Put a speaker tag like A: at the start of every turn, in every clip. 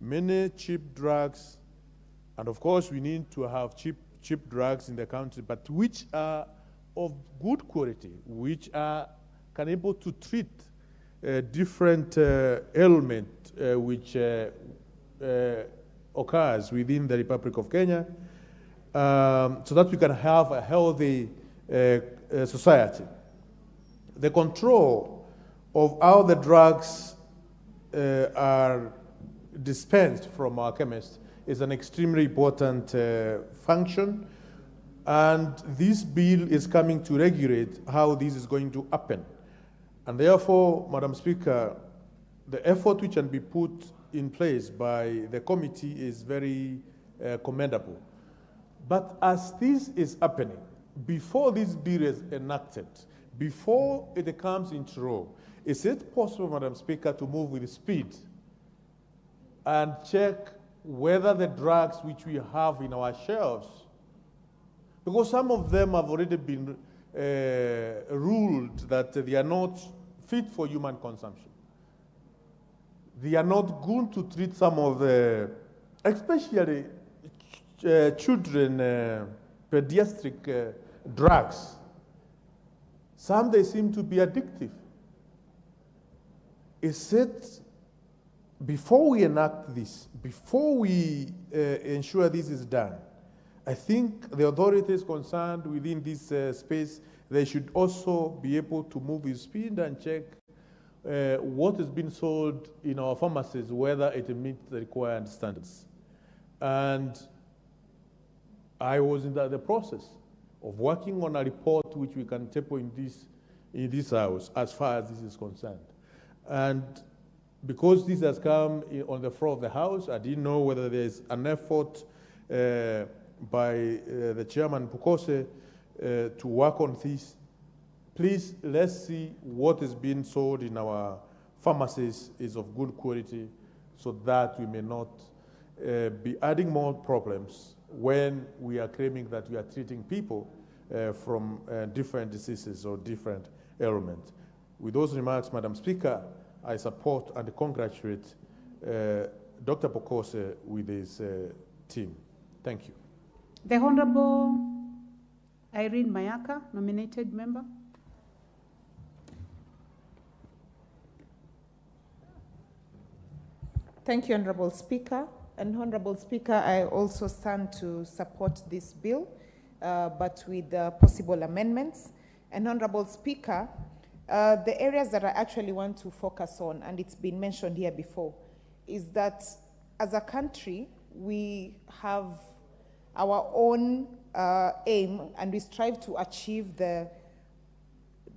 A: many cheap drugs, and of course we need to have cheap drugs in the country, but which are of good quality, which are can able to treat different ailment which occurs within the Republic of Kenya, so that we can have a healthy society. The control of how the drugs are dispensed from our chemists is an extremely important function, and this bill is coming to regulate how this is going to happen. And therefore, Madam Speaker, the effort which can be put in place by the committee is very commendable. But as this is happening, before this bill is enacted, before it comes into law, is it possible, Madam Speaker, to move with speed and check whether the drugs which we have in our shelves, because some of them have already been ruled that they are not fit for human consumption. They are not going to treat some of the, especially children, pediatric drugs. Some, they seem to be addictive. Is it, before we enact this, before we ensure this is done, I think the authorities concerned within this space, they should also be able to move with speed and check what is being sold in our pharmacies, whether it meets the required standards. And I was in the process of working on a report which we can table in this house as far as this is concerned. And because this has come on the floor of the House, I didn't know whether there's an effort by the Chairman Pukose to work on this. Please, let's see what is being sold in our pharmacies is of good quality, so that we may not be adding more problems when we are claiming that we are treating people from different diseases or different ailments. With those remarks, Madam Speaker, I support and congratulate Dr. Pukose with his team. Thank you.
B: The Honorable Irene Mayaka, nominated member.
C: Thank you, Honorable Speaker. And Honorable Speaker, I also stand to support this bill, but with possible amendments. And Honorable Speaker, the areas that I actually want to focus on, and it's been mentioned here before, is that as a country, we have our own aim, and we strive to achieve the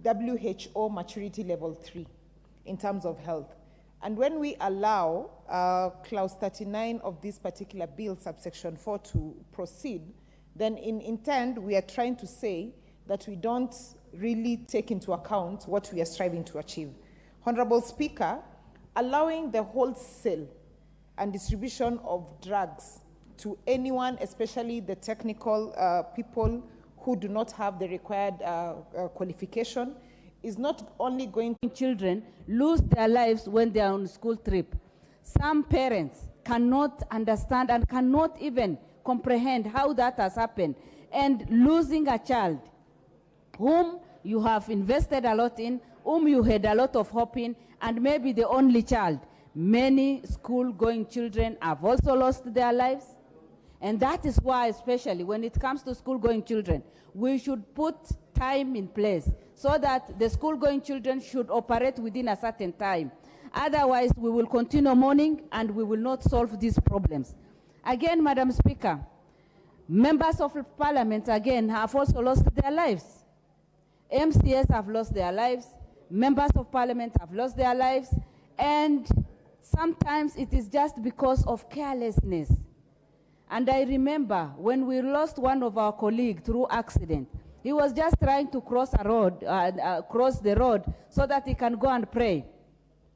C: WHO maturity level 3 in terms of health. And when we allow clause 39 of this particular bill, subsection 4, to proceed, then in intent, we are trying to say that we don't really take into account what we are striving to achieve. Honorable Speaker, allowing the wholesale and distribution of drugs to anyone, especially the technical people who do not have the required qualification, is not only going to
D: children lose their lives when they are on school trip. Some parents cannot understand and cannot even comprehend how that has happened. And losing a child whom you have invested a lot in, whom you had a lot of hope in, and maybe the only child. Many school-going children have also lost their lives. And that is why, especially when it comes to school-going children, we should put time in place so that the school-going children should operate within a certain time. Otherwise, we will continue mourning and we will not solve these problems. Again, Madam Speaker, members of Parliament, again, have also lost their lives. MCS have lost their lives. Members of Parliament have lost their lives. And sometimes it is just because of carelessness. And I remember when we lost one of our colleagues through accident, he was just trying to cross cross the road so that he can go and pray.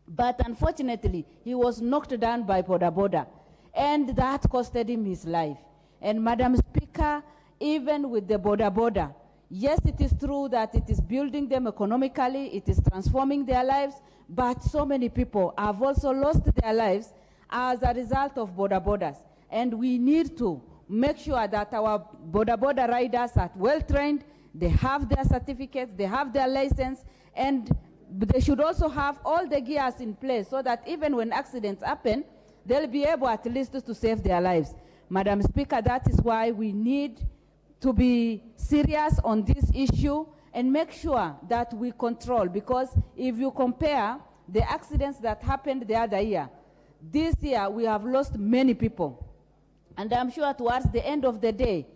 D: But unfortunately, he was knocked down by boda boda, and that costed him his life. And Madam Speaker, even with the boda boda, yes, it is true that it is building them economically, it is transforming their lives, but so many people have also lost their lives as a result of border borders. And we need to make sure that our border riders are well trained, they have their certificates, they have their license, and they should also have all the gears in place so that even when accidents happen, they'll be able at least to save their lives. Madam Speaker, that is why we need to be serious on this issue and make sure that we control, because if you compare the accidents that happened the other year, this year we have lost many people. And I'm sure towards the end of the day,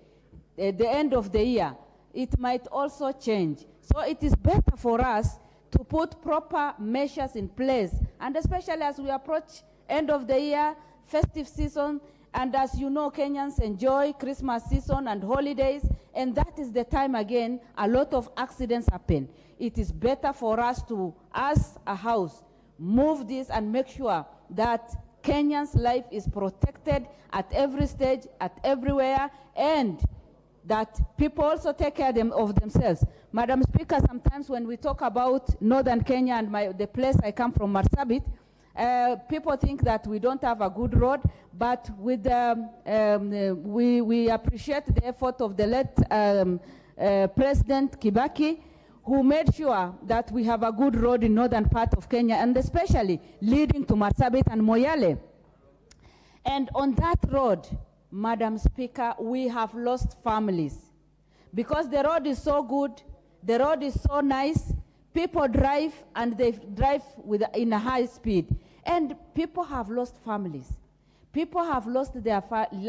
D: the end of the year, it might also change. So it is better for us to put proper measures in place, and especially as we approach end of the year, festive season, and as you know, Kenyans enjoy Christmas season and holidays, and that is the time again a lot of accidents happen. It is better for us to, as a house, move this and make sure that Kenyans' life is protected at every stage, at everywhere, and that people also take care of themselves. Madam Speaker, sometimes when we talk about Northern Kenya and the place I come from, Marsabit, people think that we don't have a good road, but with we appreciate the effort of the late President Kibaki, who made sure that we have a good road in northern part of Kenya, and especially leading to Marsabit and Moyale. And on that road, Madam Speaker, we have lost families. Because the road is so good, the road is so nice, people drive and they drive in a high speed. And people have lost families. People have lost their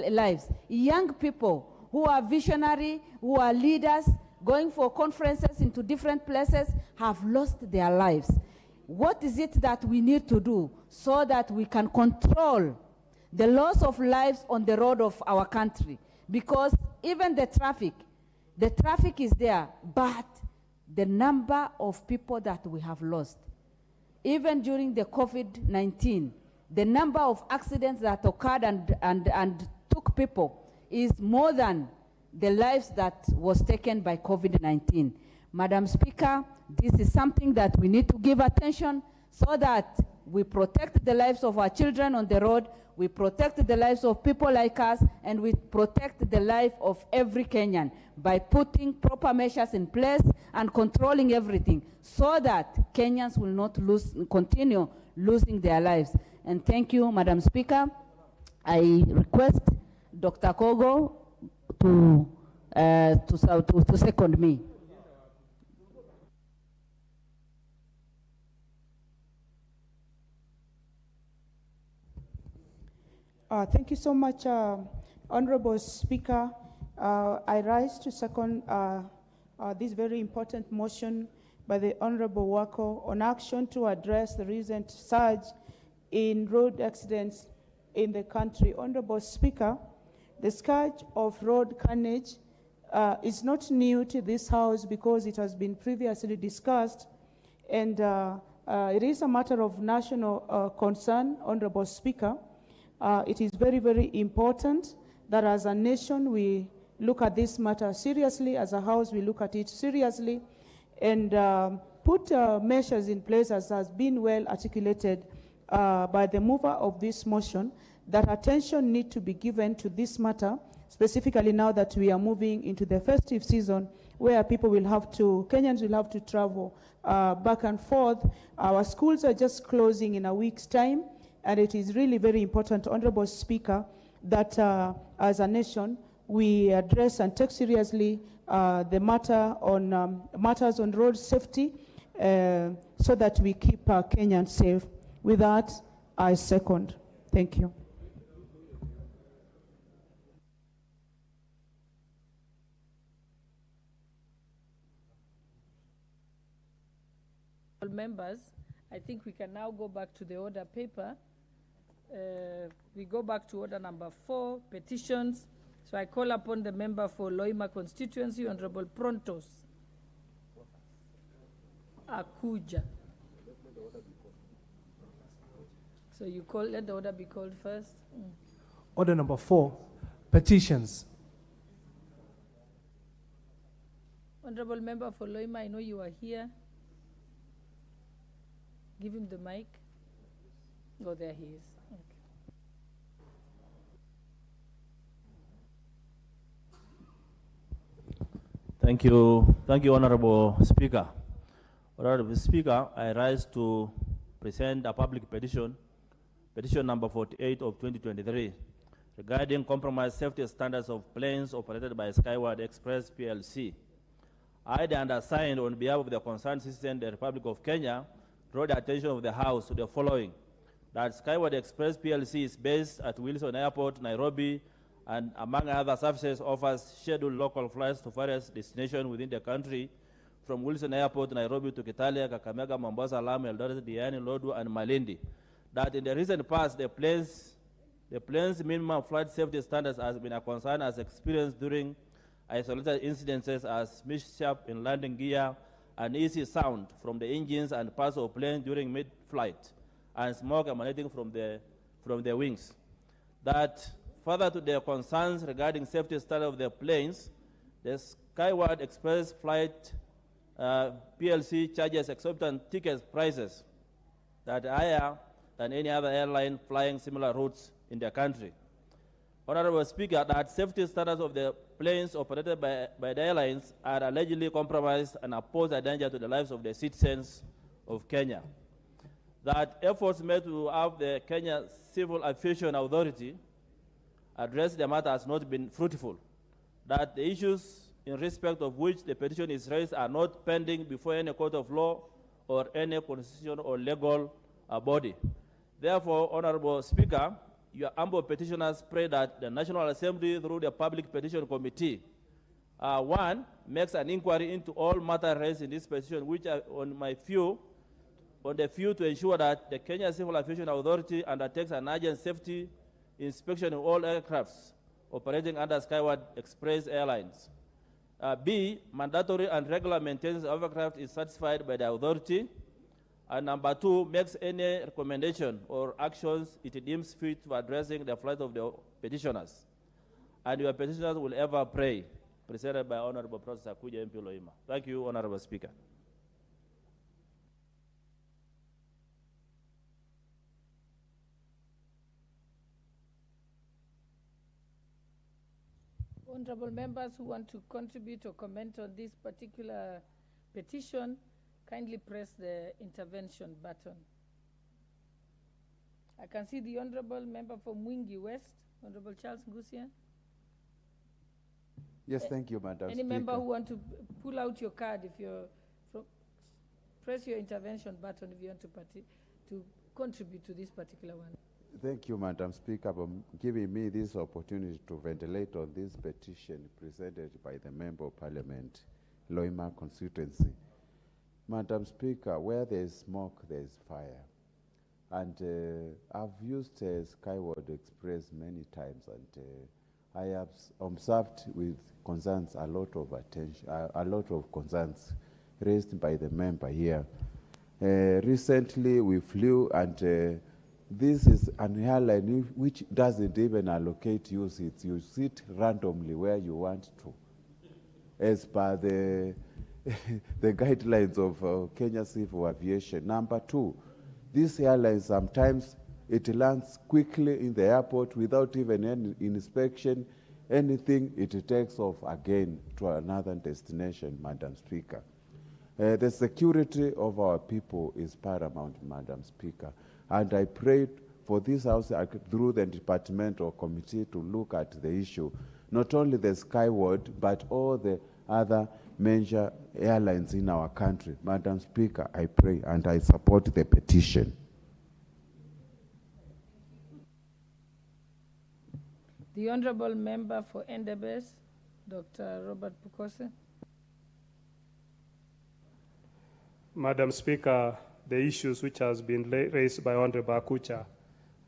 D: lives. Young people who are visionary, who are leaders, going for conferences into different places, have lost their lives. What is it that we need to do so that we can control the loss of lives on the road of our country? Because even the traffic is there, but the number of people that we have lost, even during the COVID-19, the number of accidents that occurred and took people is more than the lives that was taken by COVID-19. Madam Speaker, this is something that we need to give attention so that we protect the lives of our children on the road, we protect the lives of people like us, and we protect the life of every Kenyan by putting proper measures in place and controlling everything so that Kenyans will not continue losing their lives. And thank you, Madam Speaker. I request Dr. Kogo to second me.
E: Thank you so much, Honorable Speaker. I rise to second this very important motion by the Honorable Wako on action to address the recent surge in road accidents in the country. Honorable Speaker, the scourge of road carnage is not new to this House because it has been previously discussed, and it is a matter of national concern, Honorable Speaker. It is very, very important that as a nation we look at this matter seriously, as a House we look at it seriously, and put measures in place, as has been well articulated by the mover of this motion, that attention need to be given to this matter, specifically now that we are moving into the festive season where people will have to, Kenyans will have to travel back and forth. Our schools are just closing in a week's time, and it is really very important, Honorable Speaker, that as a nation we address and take seriously the matter on matters on road safety so that we keep Kenyans safe. With that, I second. Thank you.
F: Members, I think we can now go back to the order paper. We go back to order number 4, petitions. So I call upon the member for Loima constituency, Honorable Prontos Akuja. So you call, let the order be called first.
G: Order number 4, petitions.
F: Honorable member for Loima, I know you are here. Give him the mic. Oh, there he is. Okay.
H: Thank you, Honorable Speaker. Honorable Speaker, I rise to present a public petition, petition number 48 of 2023, regarding compromised safety standards of planes operated by Skyward Express PLC. I, the undersigned, on behalf of the concerned citizen, the Republic of Kenya, draw the attention of the House to the following: that Skyward Express PLC is based at Wilson Airport, Nairobi, and among other services offers scheduled local flights to various destinations within the country, from Wilson Airport, Nairobi to Kitale, Kakamega, Mombasa, Lamu, Eldoret, Diani, Lodwar, and Malindi. That in the recent past, the plane's minimum flight safety standards has been a concern as experienced during isolated incidences as mishap in landing gear, uneasy sound from the engines and parts of plane during mid-flight, and smoke emanating from the wings. That further to their concerns regarding safety standard of the planes, the Skyward Express flight PLC charges exorbitant ticket prices that are higher than any other airline flying similar routes in the country. Honorable Speaker, that safety standards of the planes operated by the airlines are allegedly compromised and pose a danger to the lives of the citizens of Kenya. That efforts made to have the Kenya Civil Aviation Authority address the matter has not been fruitful. That the issues in respect of which the petition is raised are not pending before any court of law or any constitutional or legal body. Therefore, Honorable Speaker, your humble petitioners pray that the National Assembly, through the Public Petition Committee, one, makes an inquiry into all matters raised in this petition, which are on the view to ensure that the Kenya Civil Aviation Authority undertakes an urgent safety inspection of all aircrafts operating under Skyward Express Airlines. B, mandatory and regular maintenance of aircraft is satisfied by the authority. And number two, makes any recommendation or actions it deems fit for addressing the flight of the petitioners. And your petitioners will ever pray. Presented by Honorable Professor Kuja MP Loima. Thank you, Honorable Speaker.
F: Honorable members who want to contribute or comment on this particular petition, kindly press the intervention button. I can see the Honorable Member for Mwingi West, Honorable Charles Ngusia.
I: Yes, thank you, Madam
F: Any
I: Speaker.
F: member who want to pull out your card, if you're press your intervention button if you want to contribute to this particular one.
I: Thank you, Madam Speaker, for giving me this opportunity to ventilate on this petition presented by the Member of Parliament, Loima constituency. Madam Speaker, where there is smoke, there is fire. And I've used Skyward Express many times, and I have observed with concerns a lot of concerns raised by the member here. Recently, we flew, and this is an airline which doesn't even allocate you seats. You sit randomly where you want to, as per the the guidelines of Kenya Civil Aviation. Number two, this airline sometimes it lands quickly in the airport without even any inspection, anything, it takes off again to another destination, Madam Speaker. The security of our people is paramount, Madam Speaker. And I prayed for this House through the departmental committee to look at the issue, not only the Skyward, but all the other major airlines in our country. Madam Speaker, I pray and I support the petition.
F: The Honorable Member for Endebess, Dr. Robert Pukose.
J: Madam Speaker, the issues which has been raised by Honorable Kucha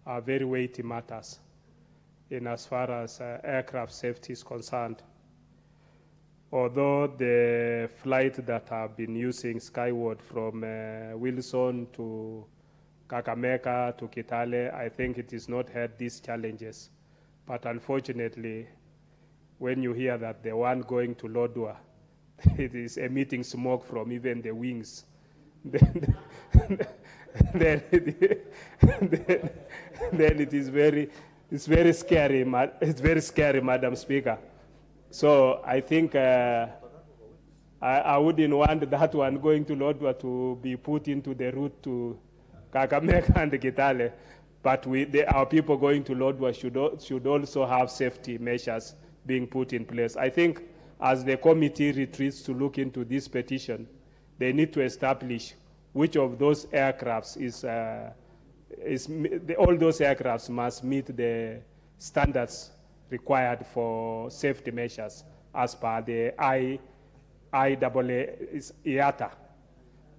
J: are very weighty matters in as far as aircraft safety is concerned. Although the flight that have been using Skyward from Wilson to Kakamega to Kitale, I think it is not had these challenges. But unfortunately, when you hear that the one going to Lodwar, it is emitting smoke from even the wings, then it is very scary. It's very scary, Madam Speaker. So I think I wouldn't want that one going to Lodwar to be put into the route to Kakamega and Kitale. But our people going to Lodwar should also have safety measures being put in place. I think as the committee retreats to look into this petition, they need to establish which of those aircrafts all those aircrafts must meet the standards required for safety measures as per the IATA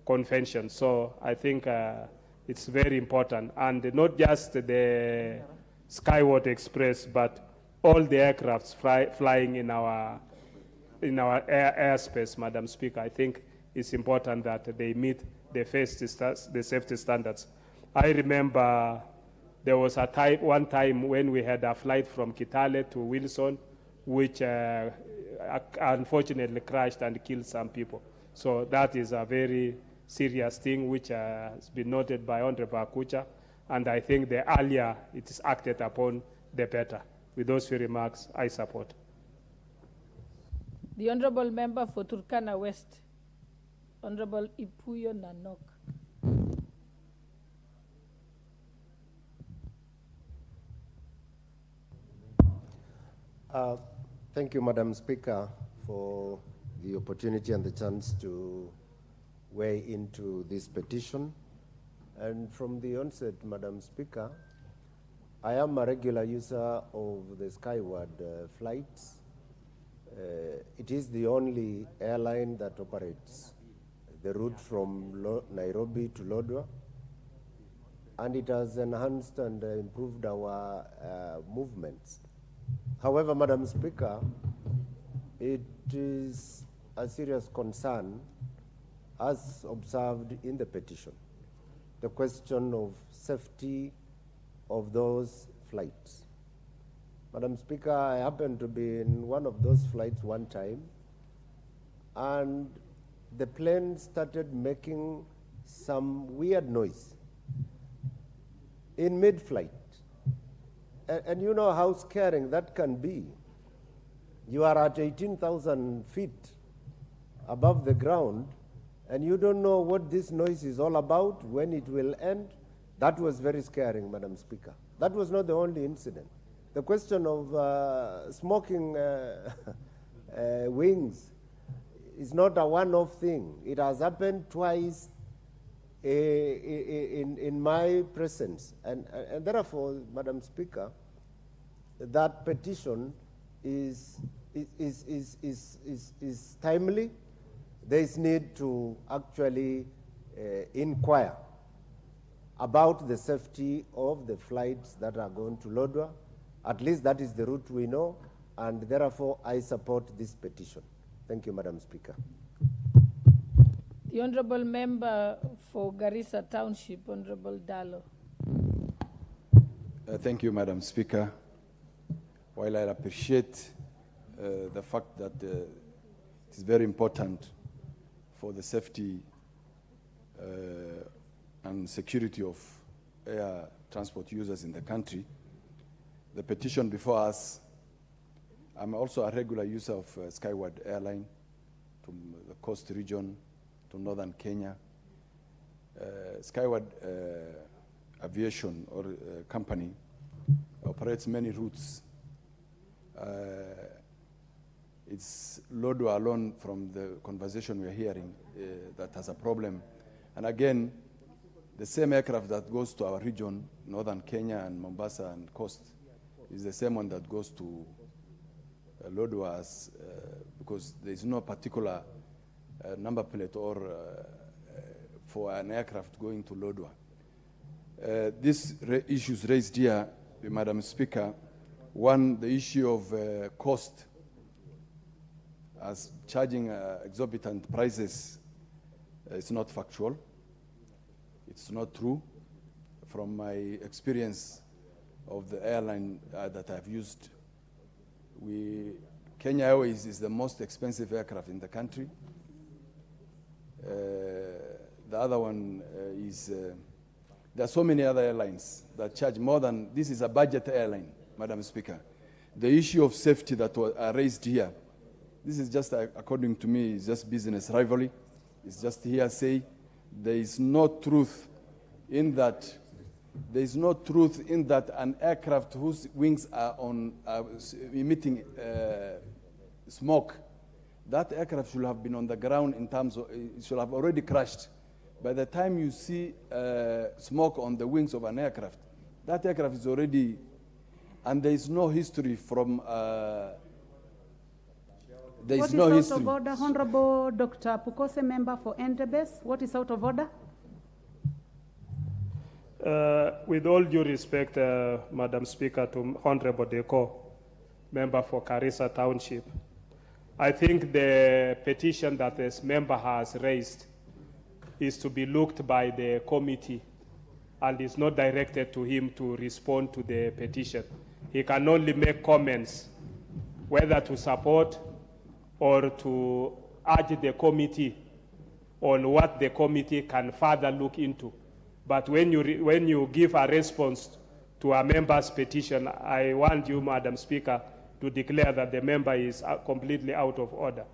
J: convention. So I think it's very important, and not just the Skyward Express, but all the aircrafts flying in our airspace, Madam Speaker. I think it's important that they meet the safety standards. I remember there was one time when we had a flight from Kitale to Wilson, which unfortunately crashed and killed some people. So that is a very serious thing which has been noted by Honorable Akucha, and I think the earlier it is acted upon, the better. With those few remarks, I support.
F: The Honorable Member for Turkana West, Honorable Ipuyo Nanok.
K: Thank you, Madam Speaker, for the opportunity and the chance to weigh into this petition. And from the onset, Madam Speaker, I am a regular user of the Skyward flights. It is the only airline that operates the route from Nairobi to Lodwar, and it has enhanced and improved our movements. However, Madam Speaker, it is a serious concern, as observed in the petition, the question of safety of those flights. Madam Speaker, I happened to be in one of those flights one time, and the plane started making some weird noise in mid-flight. And you know how scaring that can be. You are at 18,000 feet above the ground, and you don't know what this noise is all about, when it will end. That was very scaring, Madam Speaker. That was not the only incident. The question of smoking wings is not a one-off thing. It has happened twice in my presence. And therefore, Madam Speaker, that petition is timely. There is need to actually inquire about the safety of the flights that are going to Lodwar. At least that is the route we know, and therefore I support this petition. Thank you, Madam Speaker.
F: The Honorable Member for Garissa Township, Honorable Dallo.
L: Thank you, Madam Speaker. While I appreciate the fact that it is very important for the safety and security of air transport users in the country, the petition before us, I'm also a regular user of Skyward Airline to the coast region, to northern Kenya. Skyward Aviation or company operates many routes. It's Lodwar alone, from the conversation we're hearing, that has a problem. And again, the same aircraft that goes to our region, northern Kenya and Mombasa and coast, is the same one that goes to Lodwar, because there is no particular number plate or for an aircraft going to Lodwar. These issues raised here, Madam Speaker, one, the issue of cost, as charging exorbitant prices is not factual. It's not true. From my experience of the airline that I've used, Kenya Airways is the most expensive aircraft in the country. The other one is, there are so many other airlines that charge more than, this is a budget airline, Madam Speaker. The issue of safety that was raised here This is just, according to me, it's just business rivalry. It's just hearsay. There is no truth in that. There is no truth in that an aircraft whose wings are on emitting smoke, that aircraft should have been on the ground in terms of, it should have already crashed. By the time you see smoke on the wings of an aircraft, that aircraft is already, and there is no history from, there is no history.
B: What is out of order, Honorable Dr. Pukose, member for Endebess? What is out of order?
J: With all due respect, Madam Speaker, to Honorable Deko, member for Garissa Township, I think the petition that this member has raised is to be looked by the committee and is not directed to him to respond to the petition. He can only make comments whether to support or to urge the committee on what the committee can further look into. But when you give a response to a member's petition, I want you, Madam Speaker, to declare that the member is completely out of order.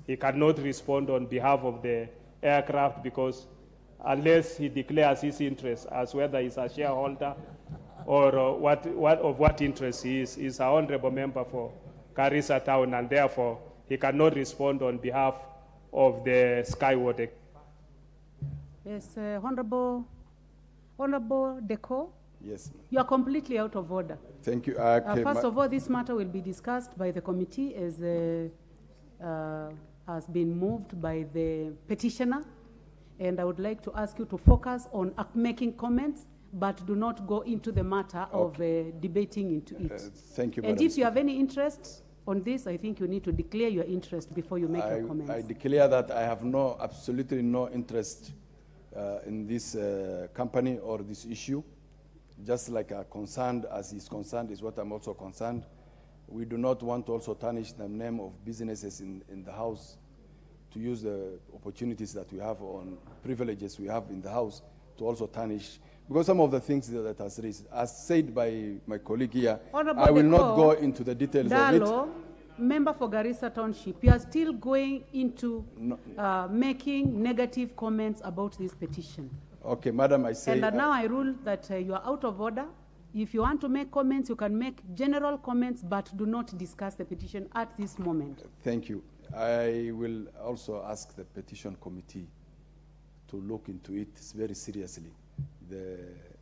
J: He cannot respond on behalf of the aircraft because unless he declares his interest as whether he's a shareholder or what interest he is, he's an honorable member for Garissa Town, and therefore he cannot respond on behalf of the Skyward.
B: Yes, Honorable Deko.
L: Yes.
B: You are completely out of order.
L: Thank you.
B: First of all, this matter will be discussed by the committee as has been moved by the petitioner. And I would like to ask you to focus on making comments, but do not go into the matter of debating into it.
L: Thank you,
B: And
L: Madam
B: if you have any interest on this, I think you need to declare your interest before you make your comments.
L: I declare that I have absolutely no interest in this company or this issue. Just like concerned as he's concerned is what I'm also concerned. We do not want to also tarnish the name of businesses in the house, to use the opportunities that we have on privileges we have in the house to also tarnish. Because some of the things that has raised, as said by my colleague here, I will not go into the details of it.
B: Member for Garissa Township, you are still going into making negative comments about this petition.
L: Okay, Madam, I say...
B: And now I rule that you are out of order. If you want to make comments, you can make general comments, but do not discuss the petition at this moment.
L: Thank you. I will also ask the petition committee to look into it very seriously, the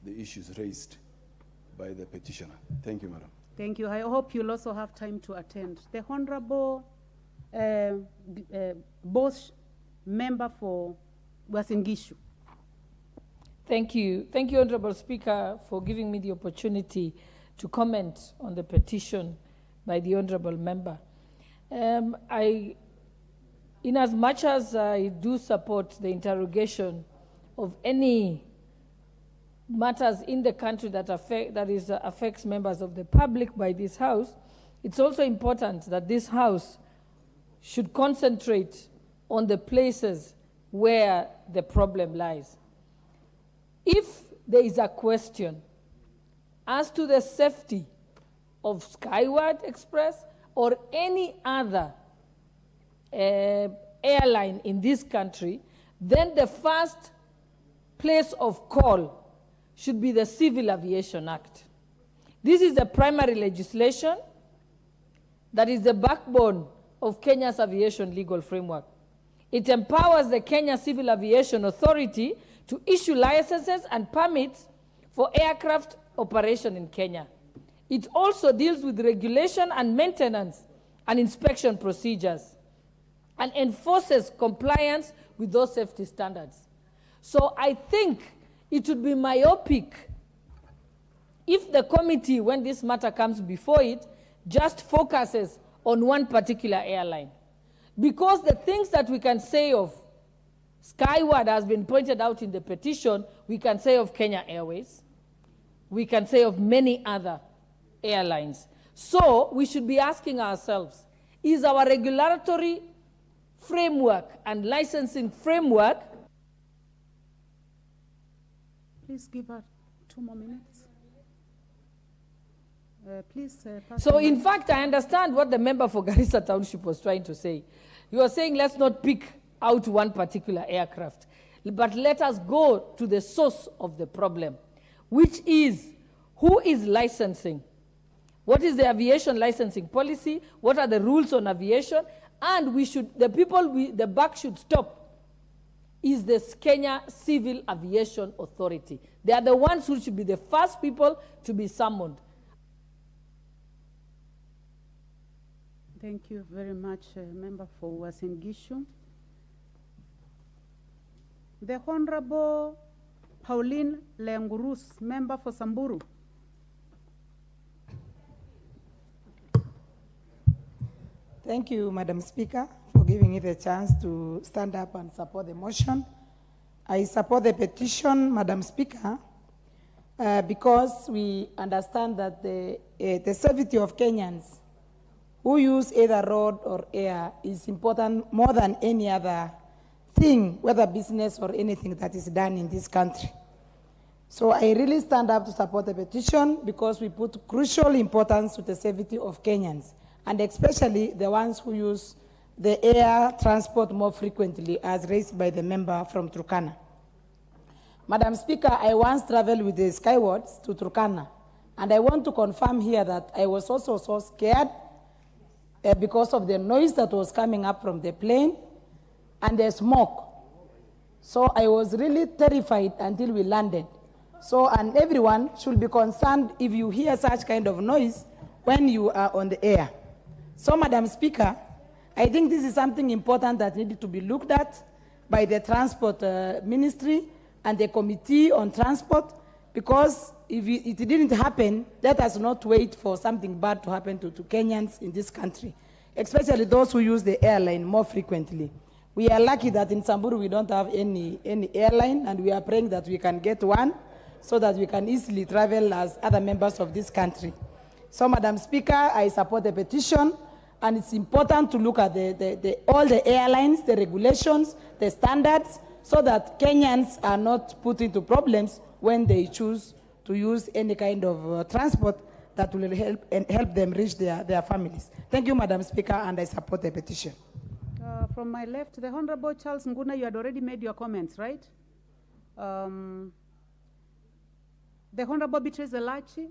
L: issues raised by the petitioner. Thank you, Madam.
B: Thank you. I hope you'll also have time to attend. The Honorable Bosch, member for Wasingishu.
F: Thank you. Thank you, Honorable Speaker, for giving me the opportunity to comment on the petition by the Honorable Member. In as much as I do support the interrogation of any matters in the country that affects members of the public by this House, it's also important that this House should concentrate on the places where the problem lies. If there is a question as to the safety of Skyward Express or any other airline in this country, then the first place of call should be the Civil Aviation Act. This is the primary legislation that is the backbone of Kenya's aviation legal framework. It empowers the Kenya Civil Aviation Authority to issue licenses and permits for aircraft operation in Kenya. It also deals with regulation and maintenance and inspection procedures and enforces compliance with those safety standards. So I think it would be myopic if the committee, when this matter comes before it, just focuses on one particular airline. Because the things that we can say of Skyward has been pointed out in the petition, we can say of Kenya Airways, we can say of many other airlines. So we should be asking ourselves, is our regulatory framework and licensing framework...
B: Please give her 2 more minutes. Please pass
F: So
B: the
F: in
B: mic.
F: fact, I understand what the member for Garissa Township was trying to say. You are saying let's not pick out one particular aircraft, but let us go to the source of the problem, which is who is licensing? What is the aviation licensing policy? What are the rules on aviation? And the buck should stop is the Kenya Civil Aviation Authority. They are the ones who should be the first people to be summoned.
B: Thank you very much, Member for Uasin Gishu. The Honorable Pauline Lengurus, Member for Samburu.
M: Thank you, Madam Speaker, for giving me the chance to stand up and support the motion. I support the petition, Madam Speaker, because we understand that the safety of Kenyans who use either road or air is important more than any other thing, whether business or anything that is done in this country. So I really stand up to support the petition because we put crucial importance to the safety of Kenyans, and especially the ones who use the air transport more frequently, as raised by the member from Turkana. Madam Speaker, I once traveled with the Skywards to Turkana, and I want to confirm here that I was also so scared because of the noise that was coming up from the plane and the smoke. So I was really terrified until we landed. So, and everyone should be concerned if you hear such kind of noise when you are on the air. So, Madam Speaker, I think this is something important that needed to be looked at by the Transport Ministry and the Committee on Transport, because if it didn't happen, let us not wait for something bad to happen to Kenyans in this country, especially those who use the airline more frequently. We are lucky that in Samburu we don't have any airline, and we are praying that we can get one so that we can easily travel as other members of this country. So, Madam Speaker, I support the petition, and it's important to look at all the airlines, the regulations, the standards, so that Kenyans are not put into problems when they choose to use any kind of transport that will help them reach their families. Thank you, Madam Speaker, and I support the petition.
B: From my left, the Honorable Charles Nguna, you had already made your comments, right? The Honorable Beatrice Elachi.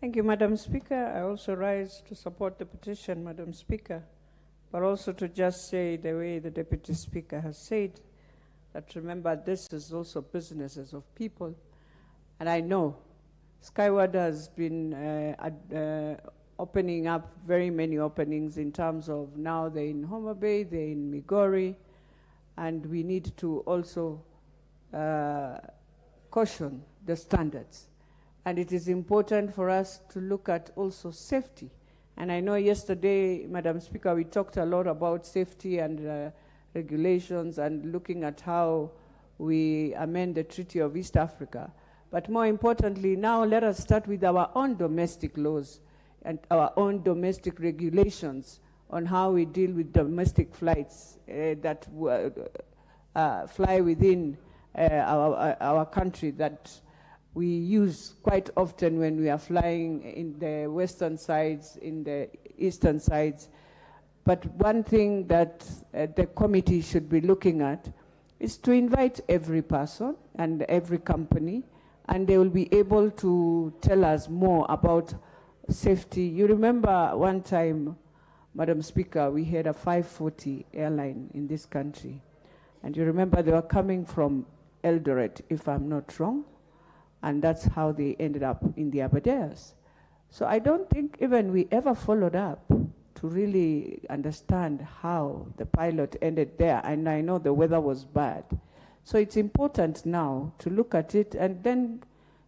N: Thank you, Madam Speaker. I also rise to support the petition, Madam Speaker, but also to just say the way the Deputy Speaker has said, that remember this is also businesses of people. And I know Skyward has been opening up very many openings in terms of now they're in Homa Bay, they're in Migori, and we need to also caution the standards. And it is important for us to look at also safety. And I know yesterday, Madam Speaker, we talked a lot about safety and regulations and looking at how we amend the Treaty of East Africa. But more importantly, now let us start with our own domestic laws and our own domestic regulations on how we deal with domestic flights that fly within our country that we use quite often when we are flying in the western sides, in the eastern sides. But one thing that the committee should be looking at is to invite every person and every company, and they will be able to tell us more about safety. You remember one time, Madam Speaker, we had a 540 airline in this country. And you remember they were coming from Eldoret, if I'm not wrong. And that's how they ended up in the Aberdares. So I don't think even we ever followed up to really understand how the pilot ended there. And I know the weather was bad. So it's important now to look at it and then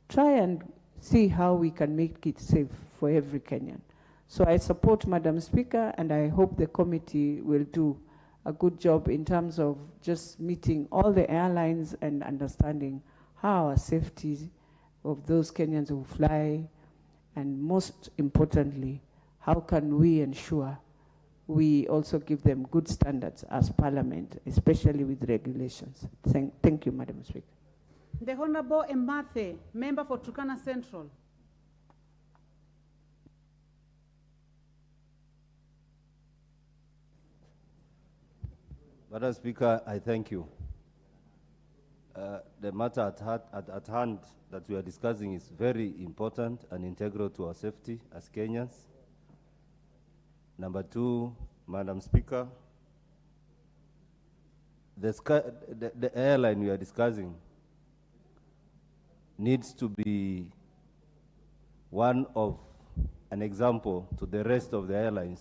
N: try and see how we can make it safe for every Kenyan. So I support Madam Speaker, and I hope the committee will do a good job in terms of just meeting all the airlines and understanding how our safety of those Kenyans who fly, and most importantly, how can we ensure we also give them good standards as Parliament, especially with regulations. Thank you, Madam Speaker.
B: The Honorable Mbathe, member for Turkana Central.
O: Madam Speaker, I thank you. The matter at hand that we are discussing is very important and integral to our safety as Kenyans. Number two, Madam Speaker, the airline we are discussing needs to be an example to the rest of the airlines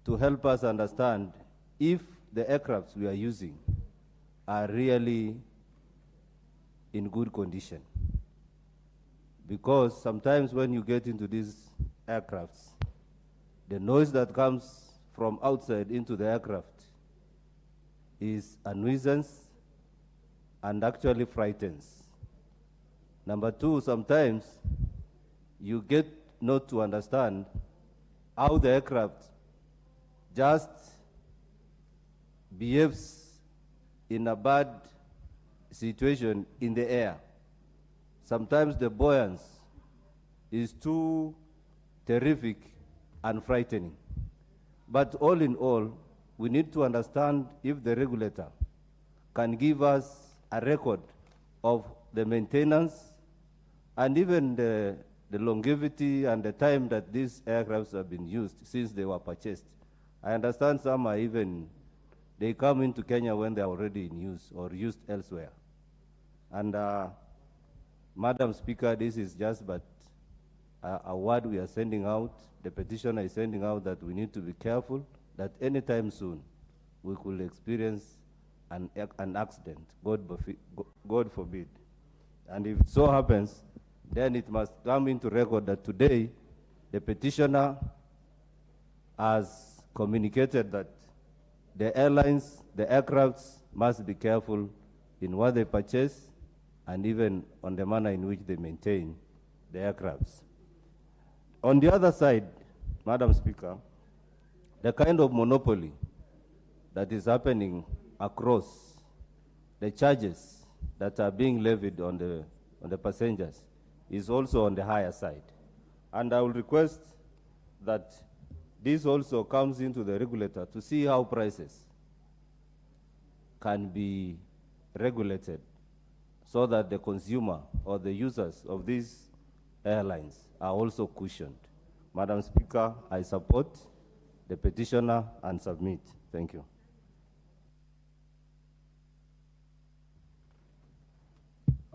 O: to help us understand if the aircrafts we are using are really in good condition. Because sometimes when you get into these aircrafts, the noise that comes from outside into the aircraft is a nuisance and actually frightens. Number two, sometimes you get not to understand how the aircraft just behaves in a bad situation in the air. Sometimes the buoyancy is too terrific and frightening. But all in all, we need to understand if the regulator can give us a record of the maintenance and even the longevity and the time that these aircrafts have been used since they were purchased. I understand some are even, they come into Kenya when they are already in use or used elsewhere. And Madam Speaker, this is just but a word we are sending out, the petitioner is sending out that we need to be careful that anytime soon we could experience an accident, God forbid. And if it so happens, then it must come into record that today the petitioner has communicated that the airlines, the aircrafts must be careful in what they purchase and even on the manner in which they maintain the aircrafts. On the other side, Madam Speaker, the kind of monopoly that is happening across the charges that are being levied on the passengers is also on the higher side. And I will request that this also comes into the regulator to see how prices can be regulated so that the consumer or the users of these airlines are also cushioned. Madam Speaker, I support the petitioner and submit. Thank you.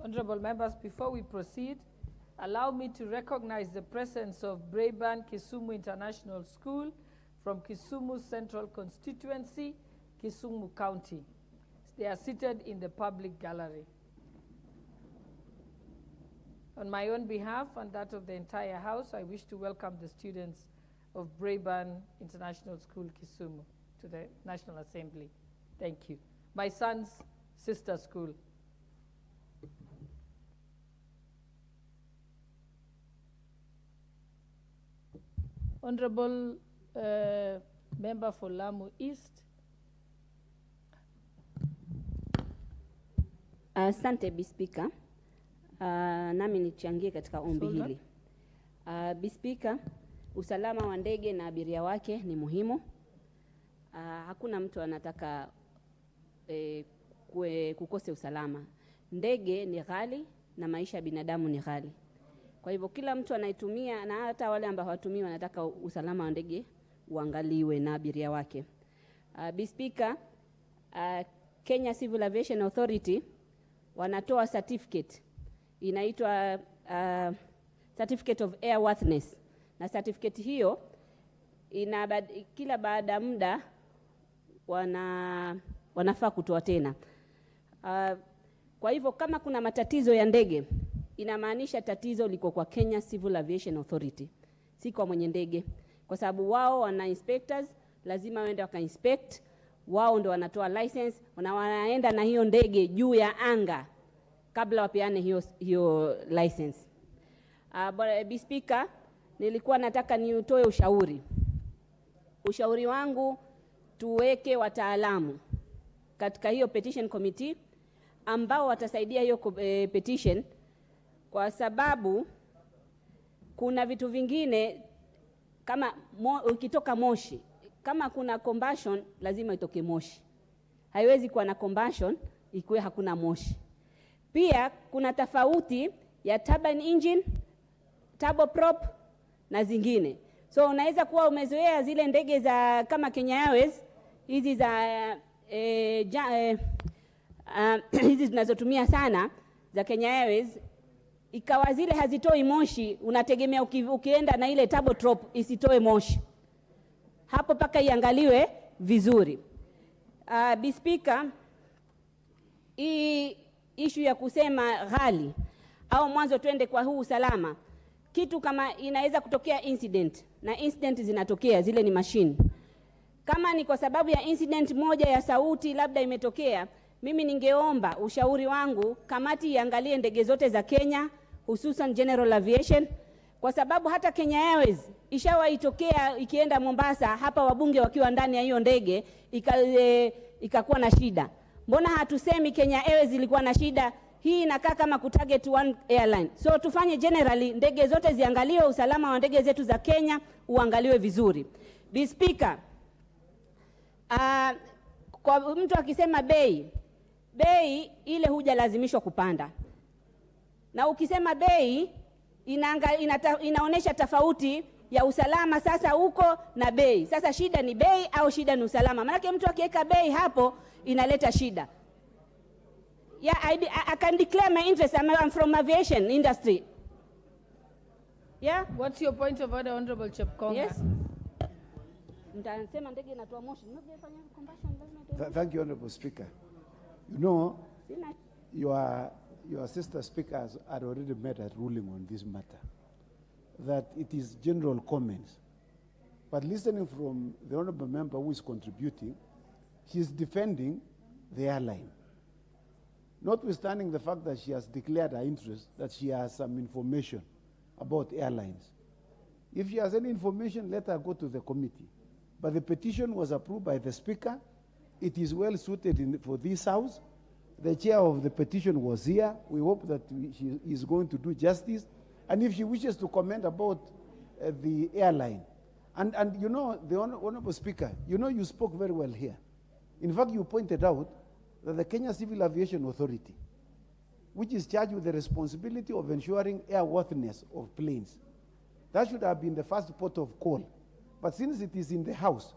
F: Honorable members, before we proceed, allow me to recognize the presence of Braeburn Kisumu International School from Kisumu Central Constituency, Kisumu County. They are seated in the public gallery. On my own behalf and that of the entire House, I wish to welcome the students of Braeburn International School, Kisumu, to the National Assembly. Thank you. My son's sister school. Honorable member for Lamu East.
P: Asante Bispika. Nami nichangie katika ombi hili. Bispika, usalama wa ndege na abiria wake ni muhimu. Hakuna mtu anataka kukose usalama. Ndege ni ghali na maisha ya binadamu ni ghali. Kwa hivyo kila mtu anaitumia na hata wale ambao hawatumii wanataka usalama wa ndege uangaliwe na abiria wake. Bispika, Kenya Civil Aviation Authority wanatoa certificate inaitwa Certificate of Airworthiness, na certificate hiyo kila baada muda wanafaa kutoa tena. Kwa hivyo kama kuna matatizo ya ndege, inamaanisha tatizo liko kwa Kenya Civil Aviation Authority, si kwa mwenye ndege, kwa sababu wao wana inspectors, lazima waende waka-inspect, wao ndio wanatoa license, wanaenda na hiyo ndege juu ya anga kabla wapeane hiyo license. Bispika, nilikuwa nataka niutoe ushauri. Ushauri wangu, tuweke wataalamu katika hiyo petition committee ambao watasaidia hiyo petition, kwa sababu kuna vitu vingine kama ukitoka moshi, kama kuna combustion lazima itoke moshi. Haiwezi kuwa na combustion ikiwa hakuna moshi. Pia kuna tofauti ya turbine engine, turboprop na zingine. So unaweza kuwa umezoea zile ndege za kama Kenya Airways, hizi za hizi tunazotumia sana za Kenya Airways, ikawa zile hazitoi moshi, unategemea ukienda na ile turboprop isitoe moshi. Hapo paka iangaliwe vizuri. Speaker, hii issue ya kusema ghali au mwanzo twende kwa huu usalama, kitu kama inaweza kutokea incident, na incident zinatokea, zile ni machine. Kama ni kwa sababu ya incident moja ya sauti labda imetokea, mimi ningeomba ushauri wangu, kamati iangalie ndege zote za Kenya, hususan General Aviation, kwa sababu hata Kenya Airways ishawaitokea ikienda Mombasa, hapa wabunge wakiwa ndani ya hiyo ndege ikakuwa na shida. Mbona hatusemi Kenya Airways ilikuwa na shida? Hii inakaa kama kutarget one airline. So tufanye generally ndege zote ziangaliwe, usalama wa ndege zetu za Kenya uangaliwe vizuri. Speaker, kwa mtu akisema bei ile hujalazimishwa kupanda. Na ukisema bei inaonesha tofauti ya usalama sasa huko na bei. Sasa shida ni bei au shida ni usalama? Maana mtu akiweka bei hapo inaleta shida. Yeah, I can declare my interest. I'm from aviation industry. Yeah.
F: What's your point of order, Honorable Chepkonga?
P: Yes.
Q: Thank you, Honorable Speaker. You know, your sister speakers had already made a ruling on this matter, that it is general comments. But listening from the honorable member who is contributing, she is defending the airline. Notwithstanding the fact that she has declared her interest, that she has some information about airlines. If she has any information, let her go to the committee. But the petition was approved by the Speaker. It is well suited for this House. The chair of the petition was here. We hope that she is going to do justice. And if she wishes to comment about the airline, and you know, the Honorable Speaker, you know, you spoke very well here. In fact, you pointed out that the Kenya Civil Aviation Authority, which is charged with the responsibility of ensuring airworthiness of planes, that should have been the first port of call. But since it is in the House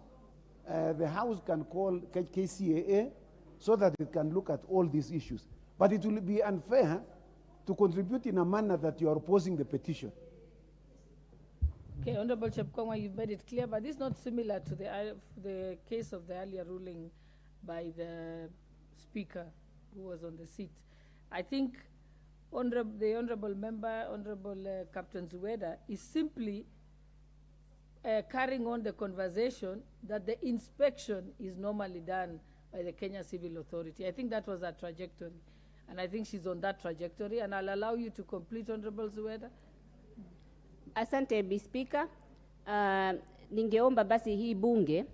Q: can call KCAA so that it can look at all these issues. But it will be unfair to contribute in a manner that you are opposing the petition.
F: Okay, Honorable Chepkonga, you've made it clear, but this is not similar to the case of the earlier ruling by the Speaker who was on the seat. I think the Honorable Member, Honorable Captain Zuweda, is simply carrying on the conversation that the inspection is normally done by the Kenya Civil Authority. I think that was her trajectory. And I think she's on that trajectory. And I'll allow you to complete, Honorable Zuweda.
P: Asante, Speaker. Ningeomba basi hii bunge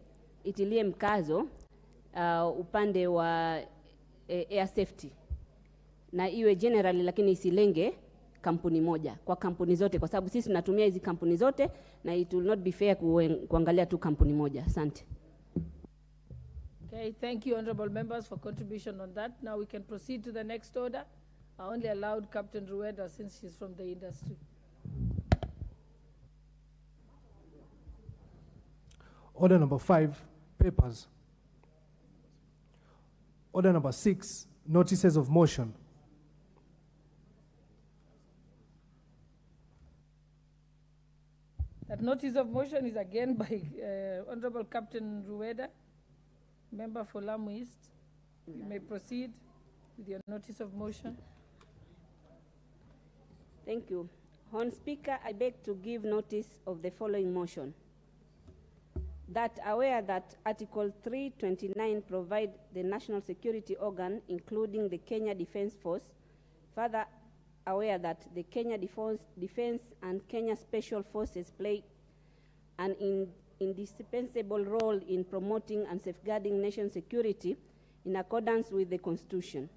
P: itilie mkazo upande wa air safety. Na iwe generally lakini isilenge kampuni moja, kwa kampuni zote, kwa sababu sisi tunatumia hizi kampuni zote na it will not be fair kuangalia tu kampuni moja. Asante.
F: Okay, thank you, honorable members, for contribution on that. Now we can proceed to the next order. I only allowed Captain Rueda since she's from the industry.
G: Order number 5, papers. Order number 6, notices of motion.
F: That notice of motion is again by Honorable Captain Rueda, member for Lamu East. You may proceed with your notice of motion.
P: Thank you. Hon Speaker, I beg to give notice of the following motion. That aware that Article 329 provide the national security organ, including the Kenya Defence Force, further aware that the Kenya Defence and Kenya Special Forces play an indispensable role in promoting and safeguarding nation security in accordance with the Constitution.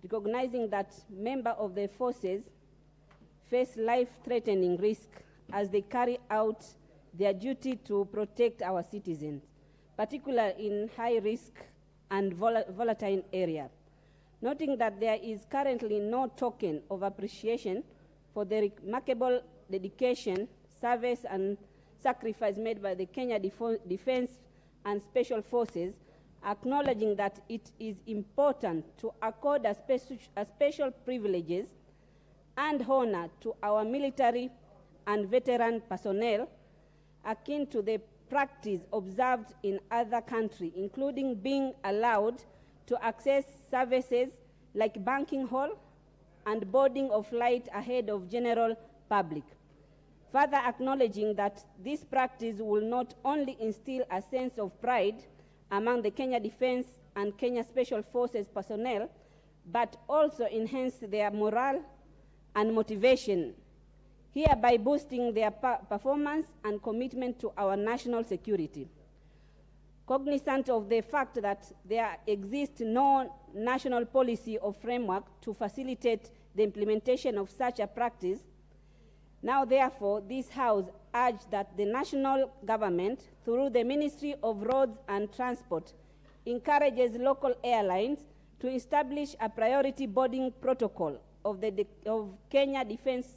P: recognizing that members of the forces face life-threatening risk as they carry out their duty to protect our citizens, particularly in high-risk and volatile areas. Noting that there is currently no token of appreciation for the remarkable dedication, service, and sacrifice made by the Kenya Defense and Special Forces, acknowledging that it is important to accord a special privileges and honor to our military and veteran personnel, akin to the practice observed in other countries, including being allowed to access services like banking hall and boarding of flight ahead of general public. Further acknowledging that this practice will not only instill a sense of pride among the Kenya Defense and Kenya Special Forces personnel, but also enhance their morale and motivation, hereby boosting their performance and commitment to our national security. Cognizant of the fact that there exists no national policy or framework to facilitate the implementation of such a practice, now therefore this House urges that the national government, through the Ministry of Roads and Transport, encourages local airlines to establish a priority boarding protocol of Kenya Defense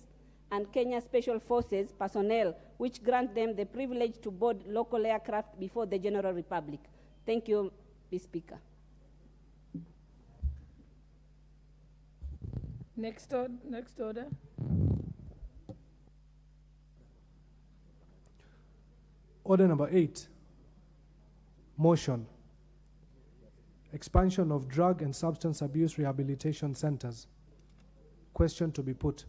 P: and Kenya Special Forces personnel, which grant them the privilege to board local aircraft before the General Republic. Thank you, Mr. Speaker.
F: Next order.
G: Order number 8, motion. Expansion of drug and substance abuse rehabilitation centers. Question to be put.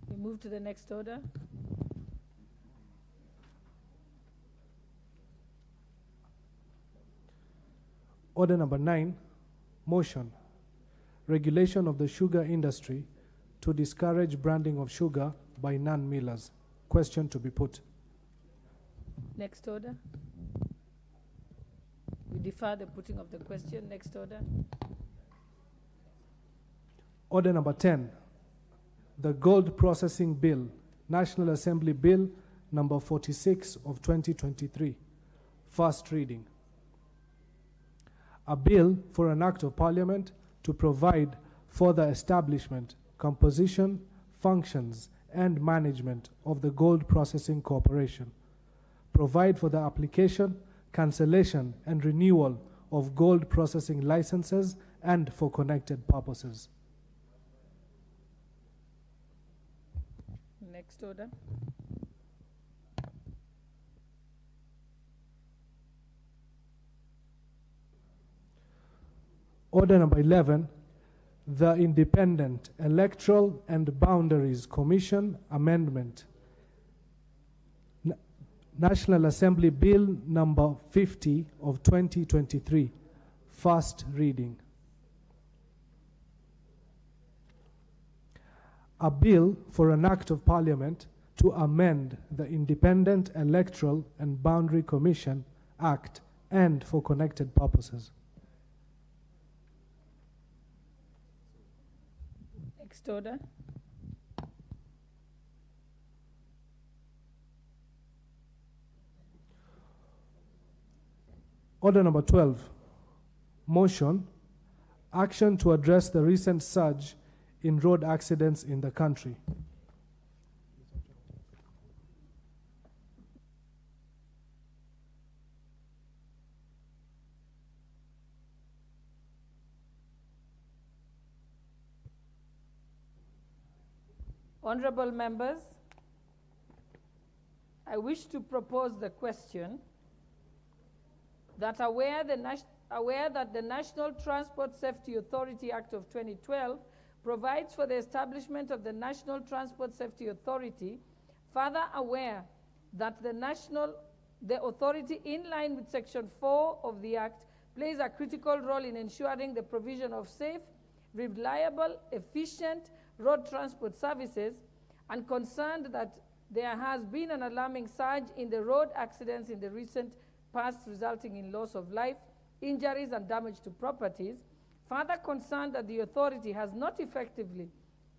F: We move to the next order.
G: Order number 9, motion. Regulation of the sugar industry to discourage branding of sugar by non-millers. Question to be put.
F: Next order. We defer the putting of the question. Next order.
G: Order number 10, the Gold Processing Bill, National Assembly Bill number 46 of 2023, first reading. A bill for an act of parliament to provide for the establishment, composition, functions, and management of the Gold Processing Corporation. Provide for the application, cancellation, and renewal of gold processing licenses and for connected purposes.
F: Next order.
G: Order number 11, the Independent Electoral and Boundaries Commission Amendment. National Assembly Bill number 50 of 2023, first reading. A bill for an act of parliament to amend the Independent Electoral and Boundary Commission Act and for connected purposes.
F: Next order.
G: Order number 12, motion, action to address the recent surge in road accidents in the country.
F: Honorable members, I wish to propose the question that aware that the National Transport Safety Authority Act of 2012 provides for the establishment of the National Transport Safety Authority, further aware that the authority, in line with Section 4 of the Act, plays a critical role in ensuring the provision of safe, reliable, efficient road transport services, and concerned that there has been an alarming surge in the road accidents in the recent past, resulting in loss of life, injuries and damage to properties, further concerned that the authority has not effectively